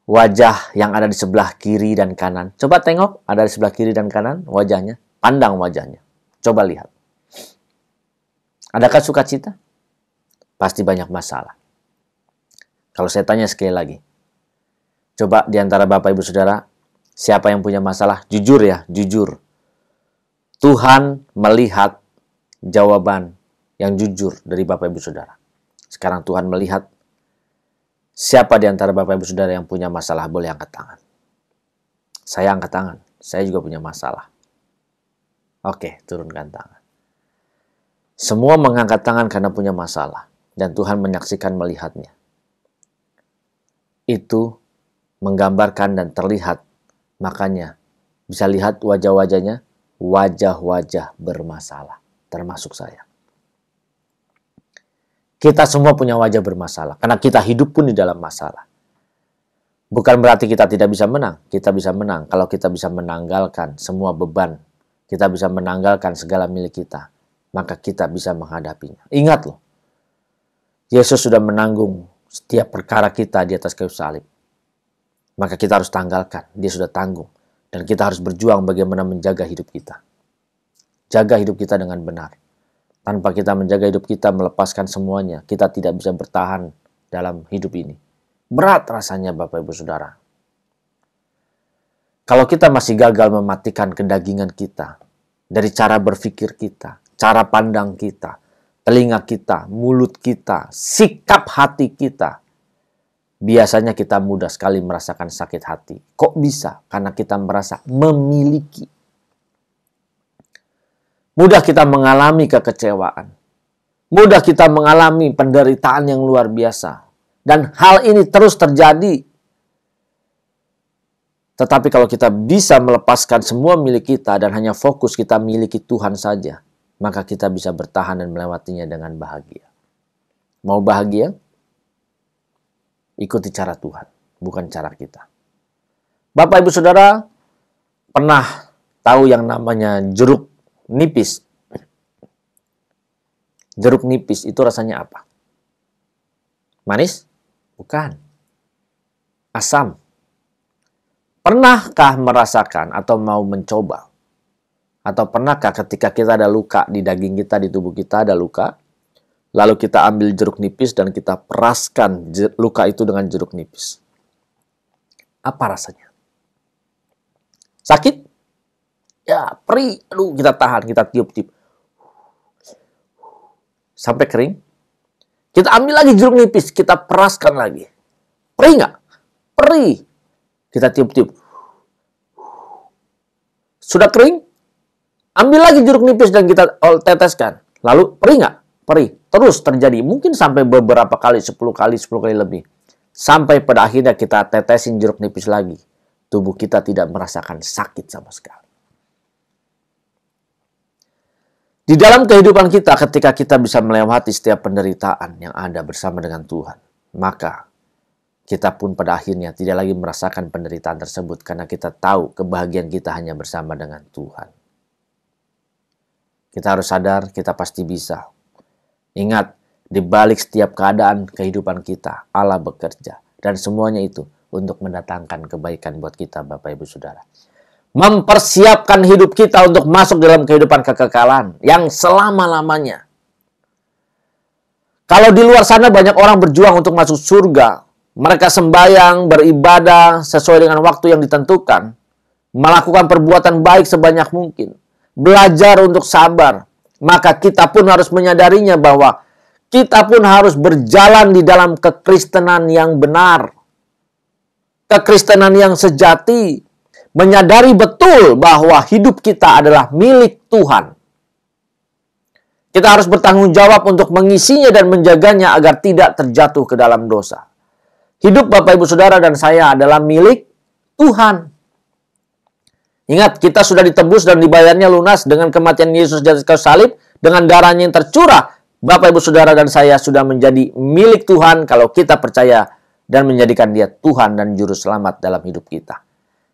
C: wajah yang ada di sebelah kiri dan kanan. Coba tengok, ada di sebelah kiri dan kanan wajahnya. Pandang wajahnya. Coba lihat. Adakah sukacita? Pasti banyak masalah. Kalau saya tanya sekali lagi. Coba di antara Bapak Ibu Saudara, siapa yang punya masalah? Jujur ya, jujur. Tuhan melihat jawaban yang jujur dari Bapak Ibu Saudara. Sekarang Tuhan melihat siapa di antara Bapak Ibu Saudara yang punya masalah, boleh angkat tangan. Saya angkat tangan, saya juga punya masalah. Oke, turunkan tangan. Semua mengangkat tangan karena punya masalah. Dan Tuhan menyaksikan melihatnya. Itu menggambarkan dan terlihat. Makanya bisa lihat wajah-wajahnya. Wajah-wajah bermasalah, termasuk saya. Kita semua punya wajah bermasalah, karena kita hidup pun di dalam masalah. Bukan berarti kita tidak bisa menang, kita bisa menang kalau kita bisa menanggalkan semua beban, kita bisa menanggalkan segala milik kita, maka kita bisa menghadapinya. Ingat loh, Yesus sudah menanggung setiap perkara kita di atas kayu salib. Maka kita harus tanggalkan, dia sudah tanggung. Dan kita harus berjuang bagaimana menjaga hidup kita. Jaga hidup kita dengan benar. Tanpa kita menjaga hidup kita, melepaskan semuanya, kita tidak bisa bertahan dalam hidup ini. Berat rasanya Bapak Ibu Saudara. Kalau kita masih gagal mematikan kedagingan kita, dari cara berpikir kita, cara pandang kita, telinga kita, mulut kita, sikap hati kita, biasanya kita mudah sekali merasakan sakit hati. Kok bisa? Karena kita merasa memiliki. Mudah kita mengalami kekecewaan. Mudah kita mengalami penderitaan yang luar biasa. Dan hal ini terus terjadi. Tetapi kalau kita bisa melepaskan semua milik kita dan hanya fokus kita miliki Tuhan saja, maka kita bisa bertahan dan melewatinya dengan bahagia. Mau bahagia? Ikuti cara Tuhan, bukan cara kita. Bapak Ibu Saudara, pernah tahu yang namanya jeruk nipis? Jeruk nipis itu rasanya apa? Manis? Bukan. Asam. Pernahkah merasakan atau mau mencoba? Atau pernahkah ketika kita ada luka di daging kita, di tubuh kita ada luka, lalu kita ambil jeruk nipis dan kita peraskan luka itu dengan jeruk nipis. Apa rasanya? Sakit? Ya, perih. Aduh, kita tahan, kita tiup-tiup. Sampai kering. Kita ambil lagi jeruk nipis, kita peraskan lagi. Perih nggak? Perih. Kita tiup-tiup. Sudah kering? Ambil lagi jeruk nipis dan kita teteskan. Lalu perih nggak? Perih. Terus terjadi. Mungkin sampai beberapa kali, 10 kali lebih. Sampai pada akhirnya kita tetesin jeruk nipis lagi. Tubuh kita tidak merasakan sakit sama sekali. Di dalam kehidupan kita, ketika kita bisa melewati setiap penderitaan yang ada bersama dengan Tuhan, maka kita pun pada akhirnya tidak lagi merasakan penderitaan tersebut karena kita tahu kebahagiaan kita hanya bersama dengan Tuhan. Kita harus sadar kita pasti bisa. Ingat, di balik setiap keadaan kehidupan kita, Allah bekerja. Dan semuanya itu untuk mendatangkan kebaikan buat kita, Bapak Ibu Saudara. Mempersiapkan hidup kita untuk masuk dalam kehidupan kekekalan yang selama-lamanya. Kalau di luar sana banyak orang berjuang untuk masuk surga, mereka sembahyang, beribadah sesuai dengan waktu yang ditentukan, melakukan perbuatan baik sebanyak mungkin, belajar untuk sabar, maka kita pun harus menyadarinya bahwa kita pun harus berjalan di dalam kekristenan yang benar, kekristenan yang sejati, menyadari betul bahwa hidup kita adalah milik Tuhan. Kita harus bertanggung jawab untuk mengisinya dan menjaganya agar tidak terjatuh ke dalam dosa. Hidup Bapak Ibu Saudara dan saya adalah milik Tuhan. Ingat, kita sudah ditebus dan dibayarnya lunas dengan kematian Yesus di atas kayu salib, dengan darahnya yang tercurah. Bapak Ibu Saudara dan saya sudah menjadi milik Tuhan kalau kita percaya dan menjadikan Dia Tuhan dan Juru Selamat dalam hidup kita.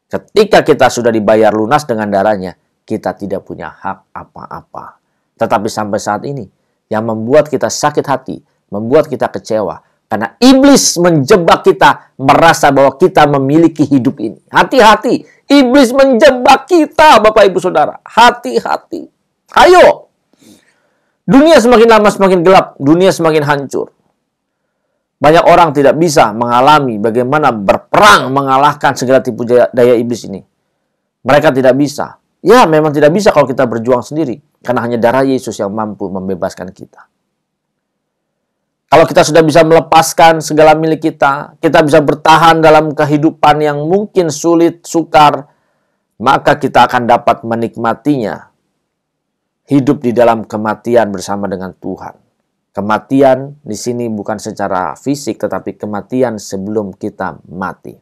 C: Ketika kita sudah dibayar lunas dengan darahnya, kita tidak punya hak apa-apa. Tetapi sampai saat ini, yang membuat kita sakit hati, membuat kita kecewa, karena iblis menjebak kita merasa bahwa kita memiliki hidup ini. Hati-hati, iblis menjebak kita, Bapak Ibu Saudara. Hati-hati. Ayo. Dunia semakin lama semakin gelap, dunia semakin hancur. Banyak orang tidak bisa mengalami bagaimana berperang mengalahkan segala tipu daya iblis ini. Mereka tidak bisa. Ya, memang tidak bisa kalau kita berjuang sendiri. Karena hanya darah Yesus yang mampu membebaskan kita. Kalau kita sudah bisa melepaskan segala milik kita bisa bertahan dalam kehidupan yang mungkin sulit, sukar, maka kita akan dapat menikmatinya. Hidup di dalam kematian bersama dengan Tuhan. Kematian di sini bukan secara fisik, tetapi kematian sebelum kita mati.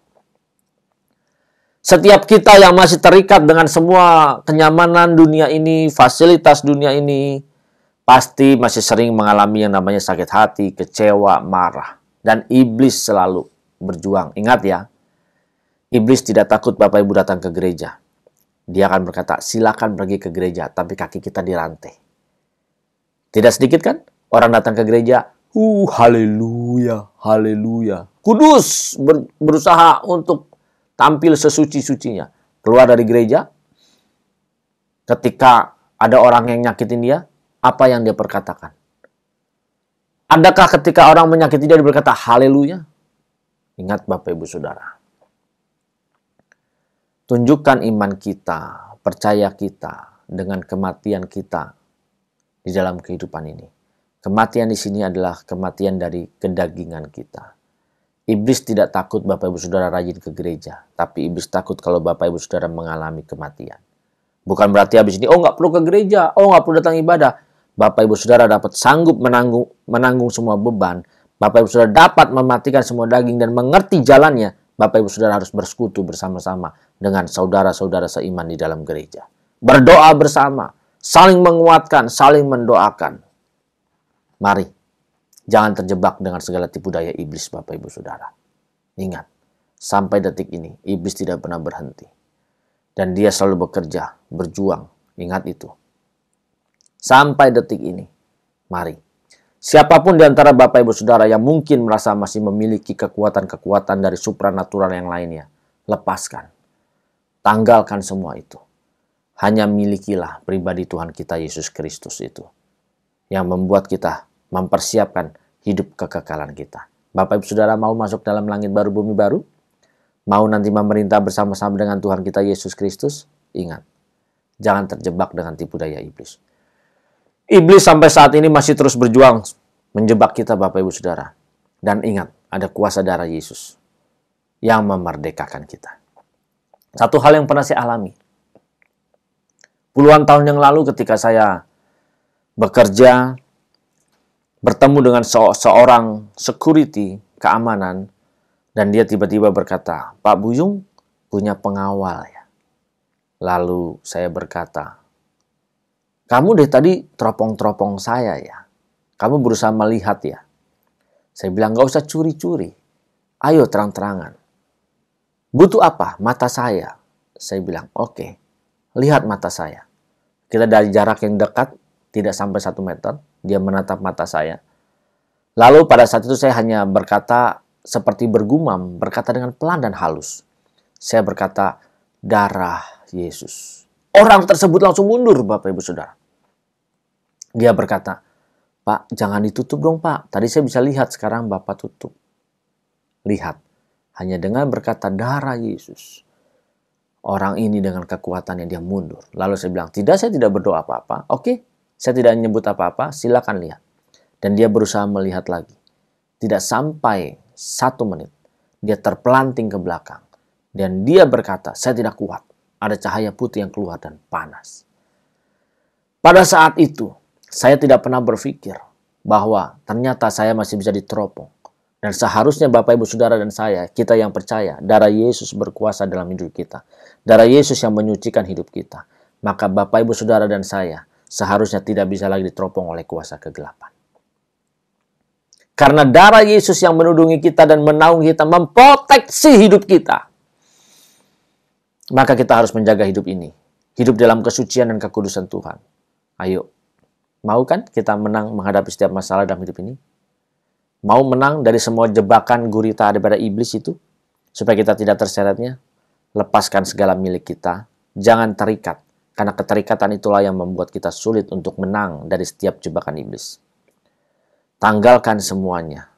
C: Setiap kita yang masih terikat dengan semua kenyamanan dunia ini, fasilitas dunia ini, pasti masih sering mengalami yang namanya sakit hati, kecewa, marah. Dan iblis selalu berjuang. Ingat ya, iblis tidak takut Bapak Ibu datang ke gereja. Dia akan berkata, silakan pergi ke gereja, tapi kaki kita dirantai. Tidak sedikit kan? Orang datang ke gereja, haleluya, haleluya. Kudus, berusaha untuk tampil sesuci-sucinya. Keluar dari gereja, ketika ada orang yang nyakitin dia, apa yang dia perkatakan? Adakah ketika orang menyakiti dia, dia berkata, haleluya? Ingat Bapak Ibu Saudara. Tunjukkan iman kita, percaya kita, dengan kematian kita di dalam kehidupan ini. Kematian di sini adalah kematian dari kedagingan kita. Iblis tidak takut Bapak Ibu Saudara rajin ke gereja, tapi iblis takut kalau Bapak Ibu Saudara mengalami kematian. Bukan berarti habis ini, nggak perlu ke gereja, nggak perlu datang ibadah. Bapak Ibu Saudara dapat sanggup menanggung semua beban. Bapak Ibu Saudara dapat mematikan semua daging dan mengerti jalannya. Bapak Ibu Saudara harus bersekutu bersama-sama dengan saudara-saudara seiman di dalam gereja. Berdoa bersama, saling menguatkan, saling mendoakan. Mari, jangan terjebak dengan segala tipu daya iblis Bapak Ibu Saudara. Ingat, sampai detik ini, iblis tidak pernah berhenti. Dan dia selalu bekerja, berjuang. Ingat itu. Sampai detik ini, mari. Siapapun di antara Bapak Ibu Saudara yang mungkin merasa masih memiliki kekuatan-kekuatan dari supranatural yang lainnya, lepaskan. Tanggalkan semua itu. Hanya milikilah pribadi Tuhan kita Yesus Kristus itu. Yang membuat kita mempersiapkan hidup kekekalan kita. Bapak Ibu Saudara mau masuk dalam langit baru, bumi baru? Mau nanti memerintah bersama-sama dengan Tuhan kita Yesus Kristus? Ingat, jangan terjebak dengan tipu daya iblis. Iblis sampai saat ini masih terus berjuang menjebak kita Bapak Ibu Saudara. Dan ingat, ada kuasa darah Yesus yang memerdekakan kita. Satu hal yang pernah saya alami. Puluhan tahun yang lalu ketika saya bekerja, bertemu dengan seorang security keamanan, dan dia tiba-tiba berkata, "Pak Buyung punya pengawal ya?" Lalu saya berkata, "Kamu dari tadi teropong-teropong saya ya? Kamu berusaha melihat ya?" Saya bilang, "Gak usah curi-curi. Ayo terang-terangan. Butuh apa? Mata saya." Saya bilang, "Oke, lihat mata saya." Kita dari jarak yang dekat, tidak sampai 1 meter, dia menatap mata saya. Lalu pada saat itu saya hanya berkata seperti bergumam, berkata dengan pelan dan halus. Saya berkata, "Darah Yesus." Orang tersebut langsung mundur, Bapak Ibu Saudara. Dia berkata, "Pak, jangan ditutup dong Pak. Tadi saya bisa lihat, sekarang Bapak tutup." Lihat, hanya dengan berkata darah Yesus, orang ini dengan kekuatannya dia mundur. Lalu saya bilang, "Tidak, saya tidak berdoa apa-apa." "Oke, saya tidak menyebut apa-apa, silakan lihat." Dan dia berusaha melihat lagi. Tidak sampai 1 menit, dia terpelanting ke belakang. Dan dia berkata, "Saya tidak kuat. Ada cahaya putih yang keluar dan panas." Pada saat itu, saya tidak pernah berpikir bahwa ternyata saya masih bisa diteropong. Dan seharusnya Bapak Ibu Saudara dan saya, kita yang percaya, darah Yesus berkuasa dalam hidup kita. Darah Yesus yang menyucikan hidup kita. Maka Bapak Ibu Saudara dan saya seharusnya tidak bisa lagi diteropong oleh kuasa kegelapan. Karena darah Yesus yang menudungi kita dan menaungi kita, memproteksi hidup kita. Maka kita harus menjaga hidup ini. Hidup dalam kesucian dan kekudusan Tuhan. Ayo, mau kan kita menang menghadapi setiap masalah dalam hidup ini? Mau menang dari semua jebakan gurita daripada iblis itu? Supaya kita tidak terseretnya? Lepaskan segala milik kita. Jangan terikat. Karena keterikatan itulah yang membuat kita sulit untuk menang dari setiap jebakan iblis. Tanggalkan semuanya.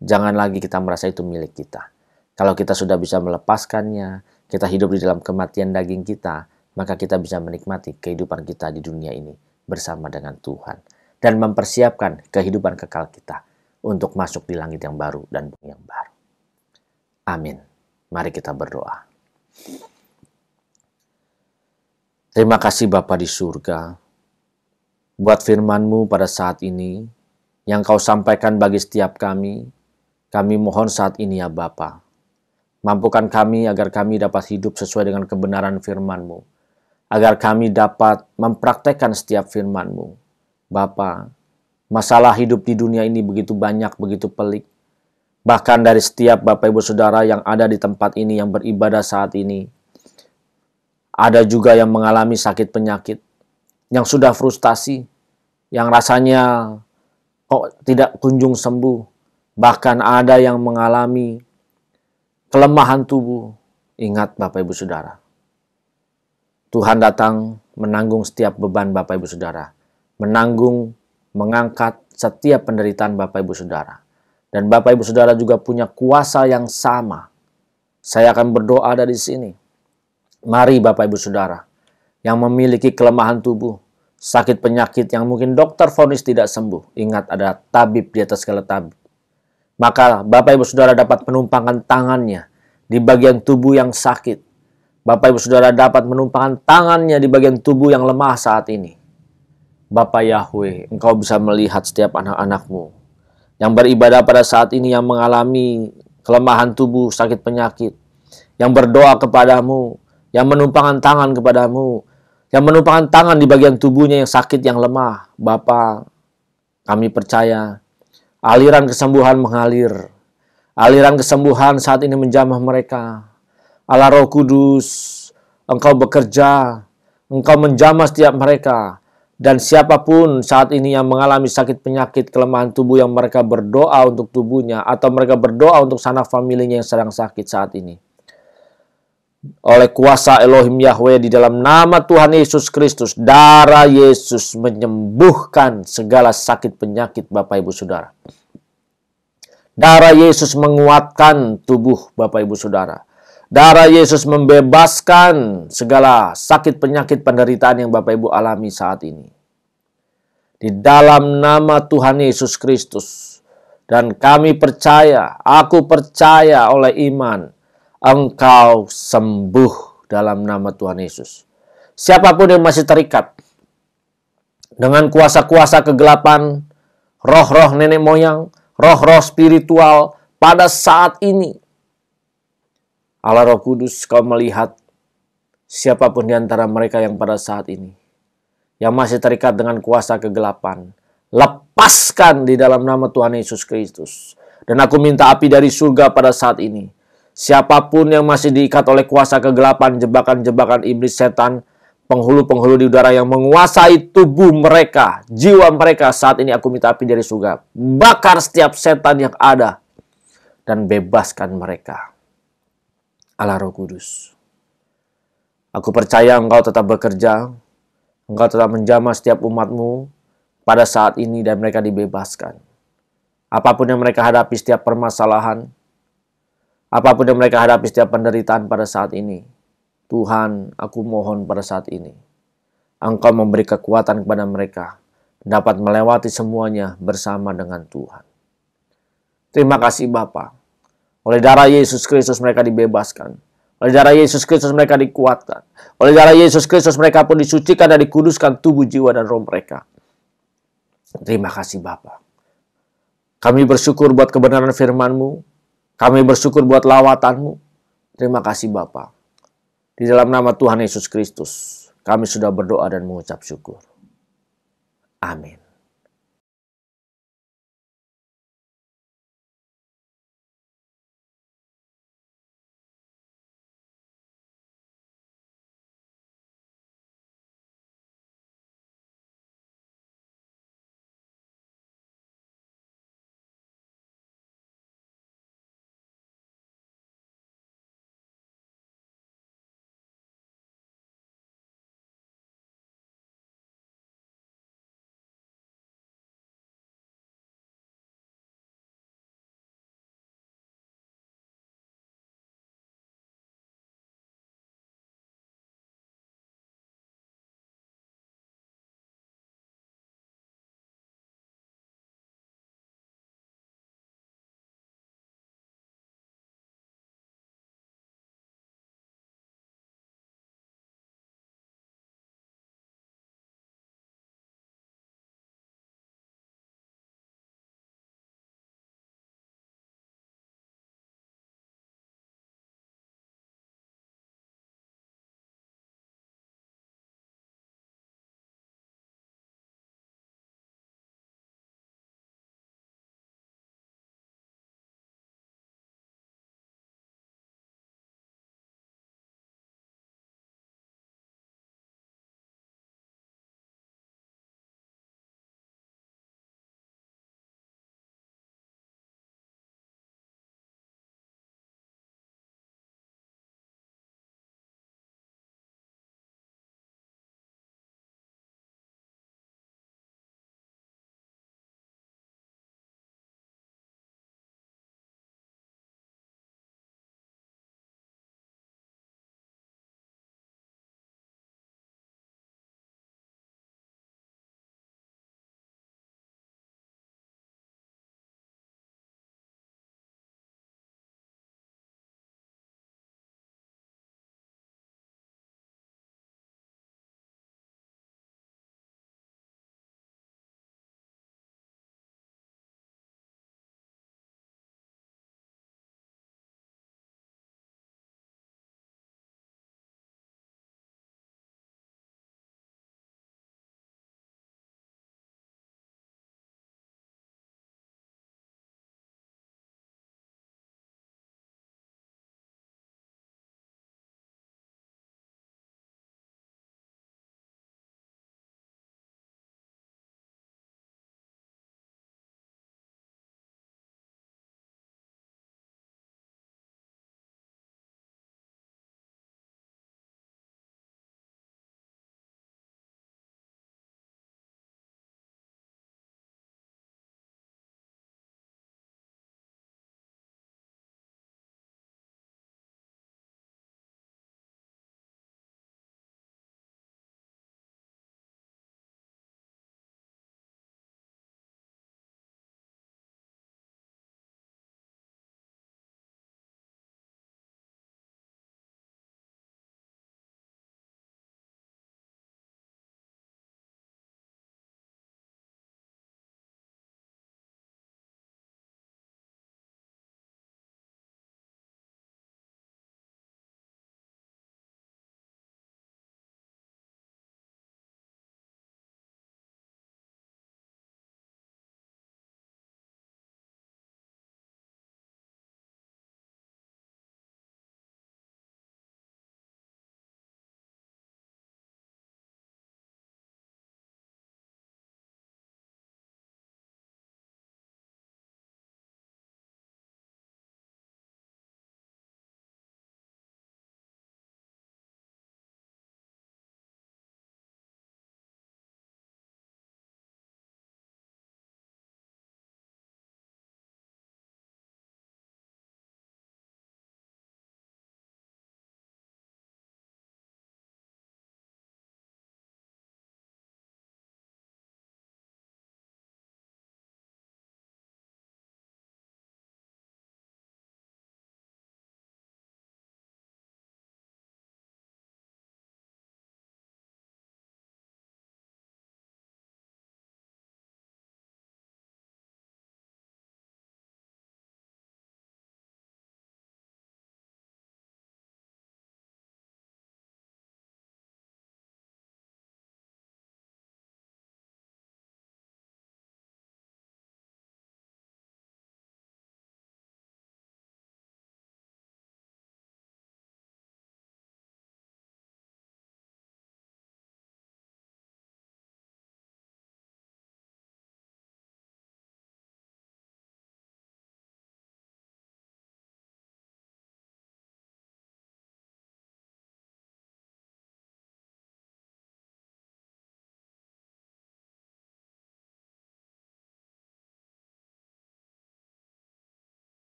C: Jangan lagi kita merasa itu milik kita. Kalau kita sudah bisa melepaskannya, kita hidup di dalam kematian daging kita, maka kita bisa menikmati kehidupan kita di dunia ini bersama dengan Tuhan. Dan mempersiapkan kehidupan kekal kita untuk masuk di langit yang baru dan bumi yang baru. Amin. Mari kita berdoa. Terima kasih Bapa di surga, buat firman-Mu pada saat ini, yang Kau sampaikan bagi setiap kami. Kami mohon saat ini ya Bapa, mampukan kami agar kami dapat hidup sesuai dengan kebenaran firman-Mu, agar kami dapat mempraktekkan setiap firman-Mu. Bapa, masalah hidup di dunia ini begitu banyak, begitu pelik. Bahkan dari setiap Bapak Ibu Saudara yang ada di tempat ini, yang beribadah saat ini, ada juga yang mengalami sakit penyakit, yang sudah frustasi, yang rasanya kok tidak kunjung sembuh. Bahkan ada yang mengalami kelemahan tubuh. Ingat Bapak Ibu Saudara, Tuhan datang menanggung setiap beban Bapak Ibu Saudara, mengangkat setiap penderitaan Bapak Ibu Saudara. Dan Bapak Ibu Saudara juga punya kuasa yang sama. Saya akan berdoa dari sini. Mari Bapak Ibu Saudara yang memiliki kelemahan tubuh, sakit penyakit yang mungkin dokter vonis tidak sembuh. Ingat, ada tabib di atas segala tabib. Maka Bapak Ibu Saudara dapat menumpangkan tangannya di bagian tubuh yang sakit. Bapak Ibu Saudara dapat menumpangkan tangannya di bagian tubuh yang lemah saat ini. Bapa Yahweh, Engkau bisa melihat setiap anak-anak-Mu yang beribadah pada saat ini, yang mengalami kelemahan tubuh, sakit penyakit, yang berdoa kepadamu, yang menumpangkan tangan kepadamu, yang menumpangkan tangan di bagian tubuhnya yang sakit, yang lemah. Bapa, kami percaya aliran kesembuhan mengalir. Aliran kesembuhan saat ini menjamah mereka. Allah Roh Kudus, Engkau bekerja, Engkau menjamah setiap mereka. Dan siapapun saat ini yang mengalami sakit penyakit, kelemahan tubuh, yang mereka berdoa untuk tubuhnya, atau mereka berdoa untuk sanak familinya yang sedang sakit saat ini, oleh kuasa Elohim Yahweh di dalam nama Tuhan Yesus Kristus, darah Yesus menyembuhkan segala sakit penyakit Bapak Ibu Saudara. Darah Yesus menguatkan tubuh Bapak Ibu Saudara. Darah Yesus membebaskan segala sakit penyakit penderitaan yang Bapak Ibu alami saat ini. Di dalam nama Tuhan Yesus Kristus. Dan kami percaya, aku percaya oleh iman, Engkau sembuh dalam nama Tuhan Yesus. Siapapun yang masih terikat dengan kuasa-kuasa kegelapan, roh-roh nenek moyang, roh-roh spiritual pada saat ini, Allah Roh Kudus, Kau melihat siapapun di antara mereka yang pada saat ini, yang masih terikat dengan kuasa kegelapan, lepaskan di dalam nama Tuhan Yesus Kristus. Dan aku minta api dari surga pada saat ini. Siapapun yang masih diikat oleh kuasa kegelapan, jebakan-jebakan iblis setan, penghulu-penghulu di udara yang menguasai tubuh mereka, jiwa mereka, saat ini aku minta api dari surga. Bakar setiap setan yang ada dan bebaskan mereka. Allah Roh Kudus, aku percaya Engkau tetap bekerja, Engkau tetap menjamah setiap umat-Mu pada saat ini dan mereka dibebaskan. Apapun yang mereka hadapi, setiap permasalahan, apapun yang mereka hadapi, setiap penderitaan pada saat ini, Tuhan, aku mohon pada saat ini, Engkau memberi kekuatan kepada mereka, dapat melewati semuanya bersama dengan Tuhan. Terima kasih Bapa. Oleh darah Yesus Kristus mereka dibebaskan. Oleh darah Yesus Kristus mereka dikuatkan. Oleh darah Yesus Kristus mereka pun disucikan dan dikuduskan tubuh, jiwa, dan roh mereka. Terima kasih Bapa. Kami bersyukur buat kebenaran firman-Mu. Kami bersyukur buat lawatan-Mu. Terima kasih Bapa. Di dalam nama Tuhan Yesus Kristus, kami sudah berdoa dan mengucap syukur. Amin.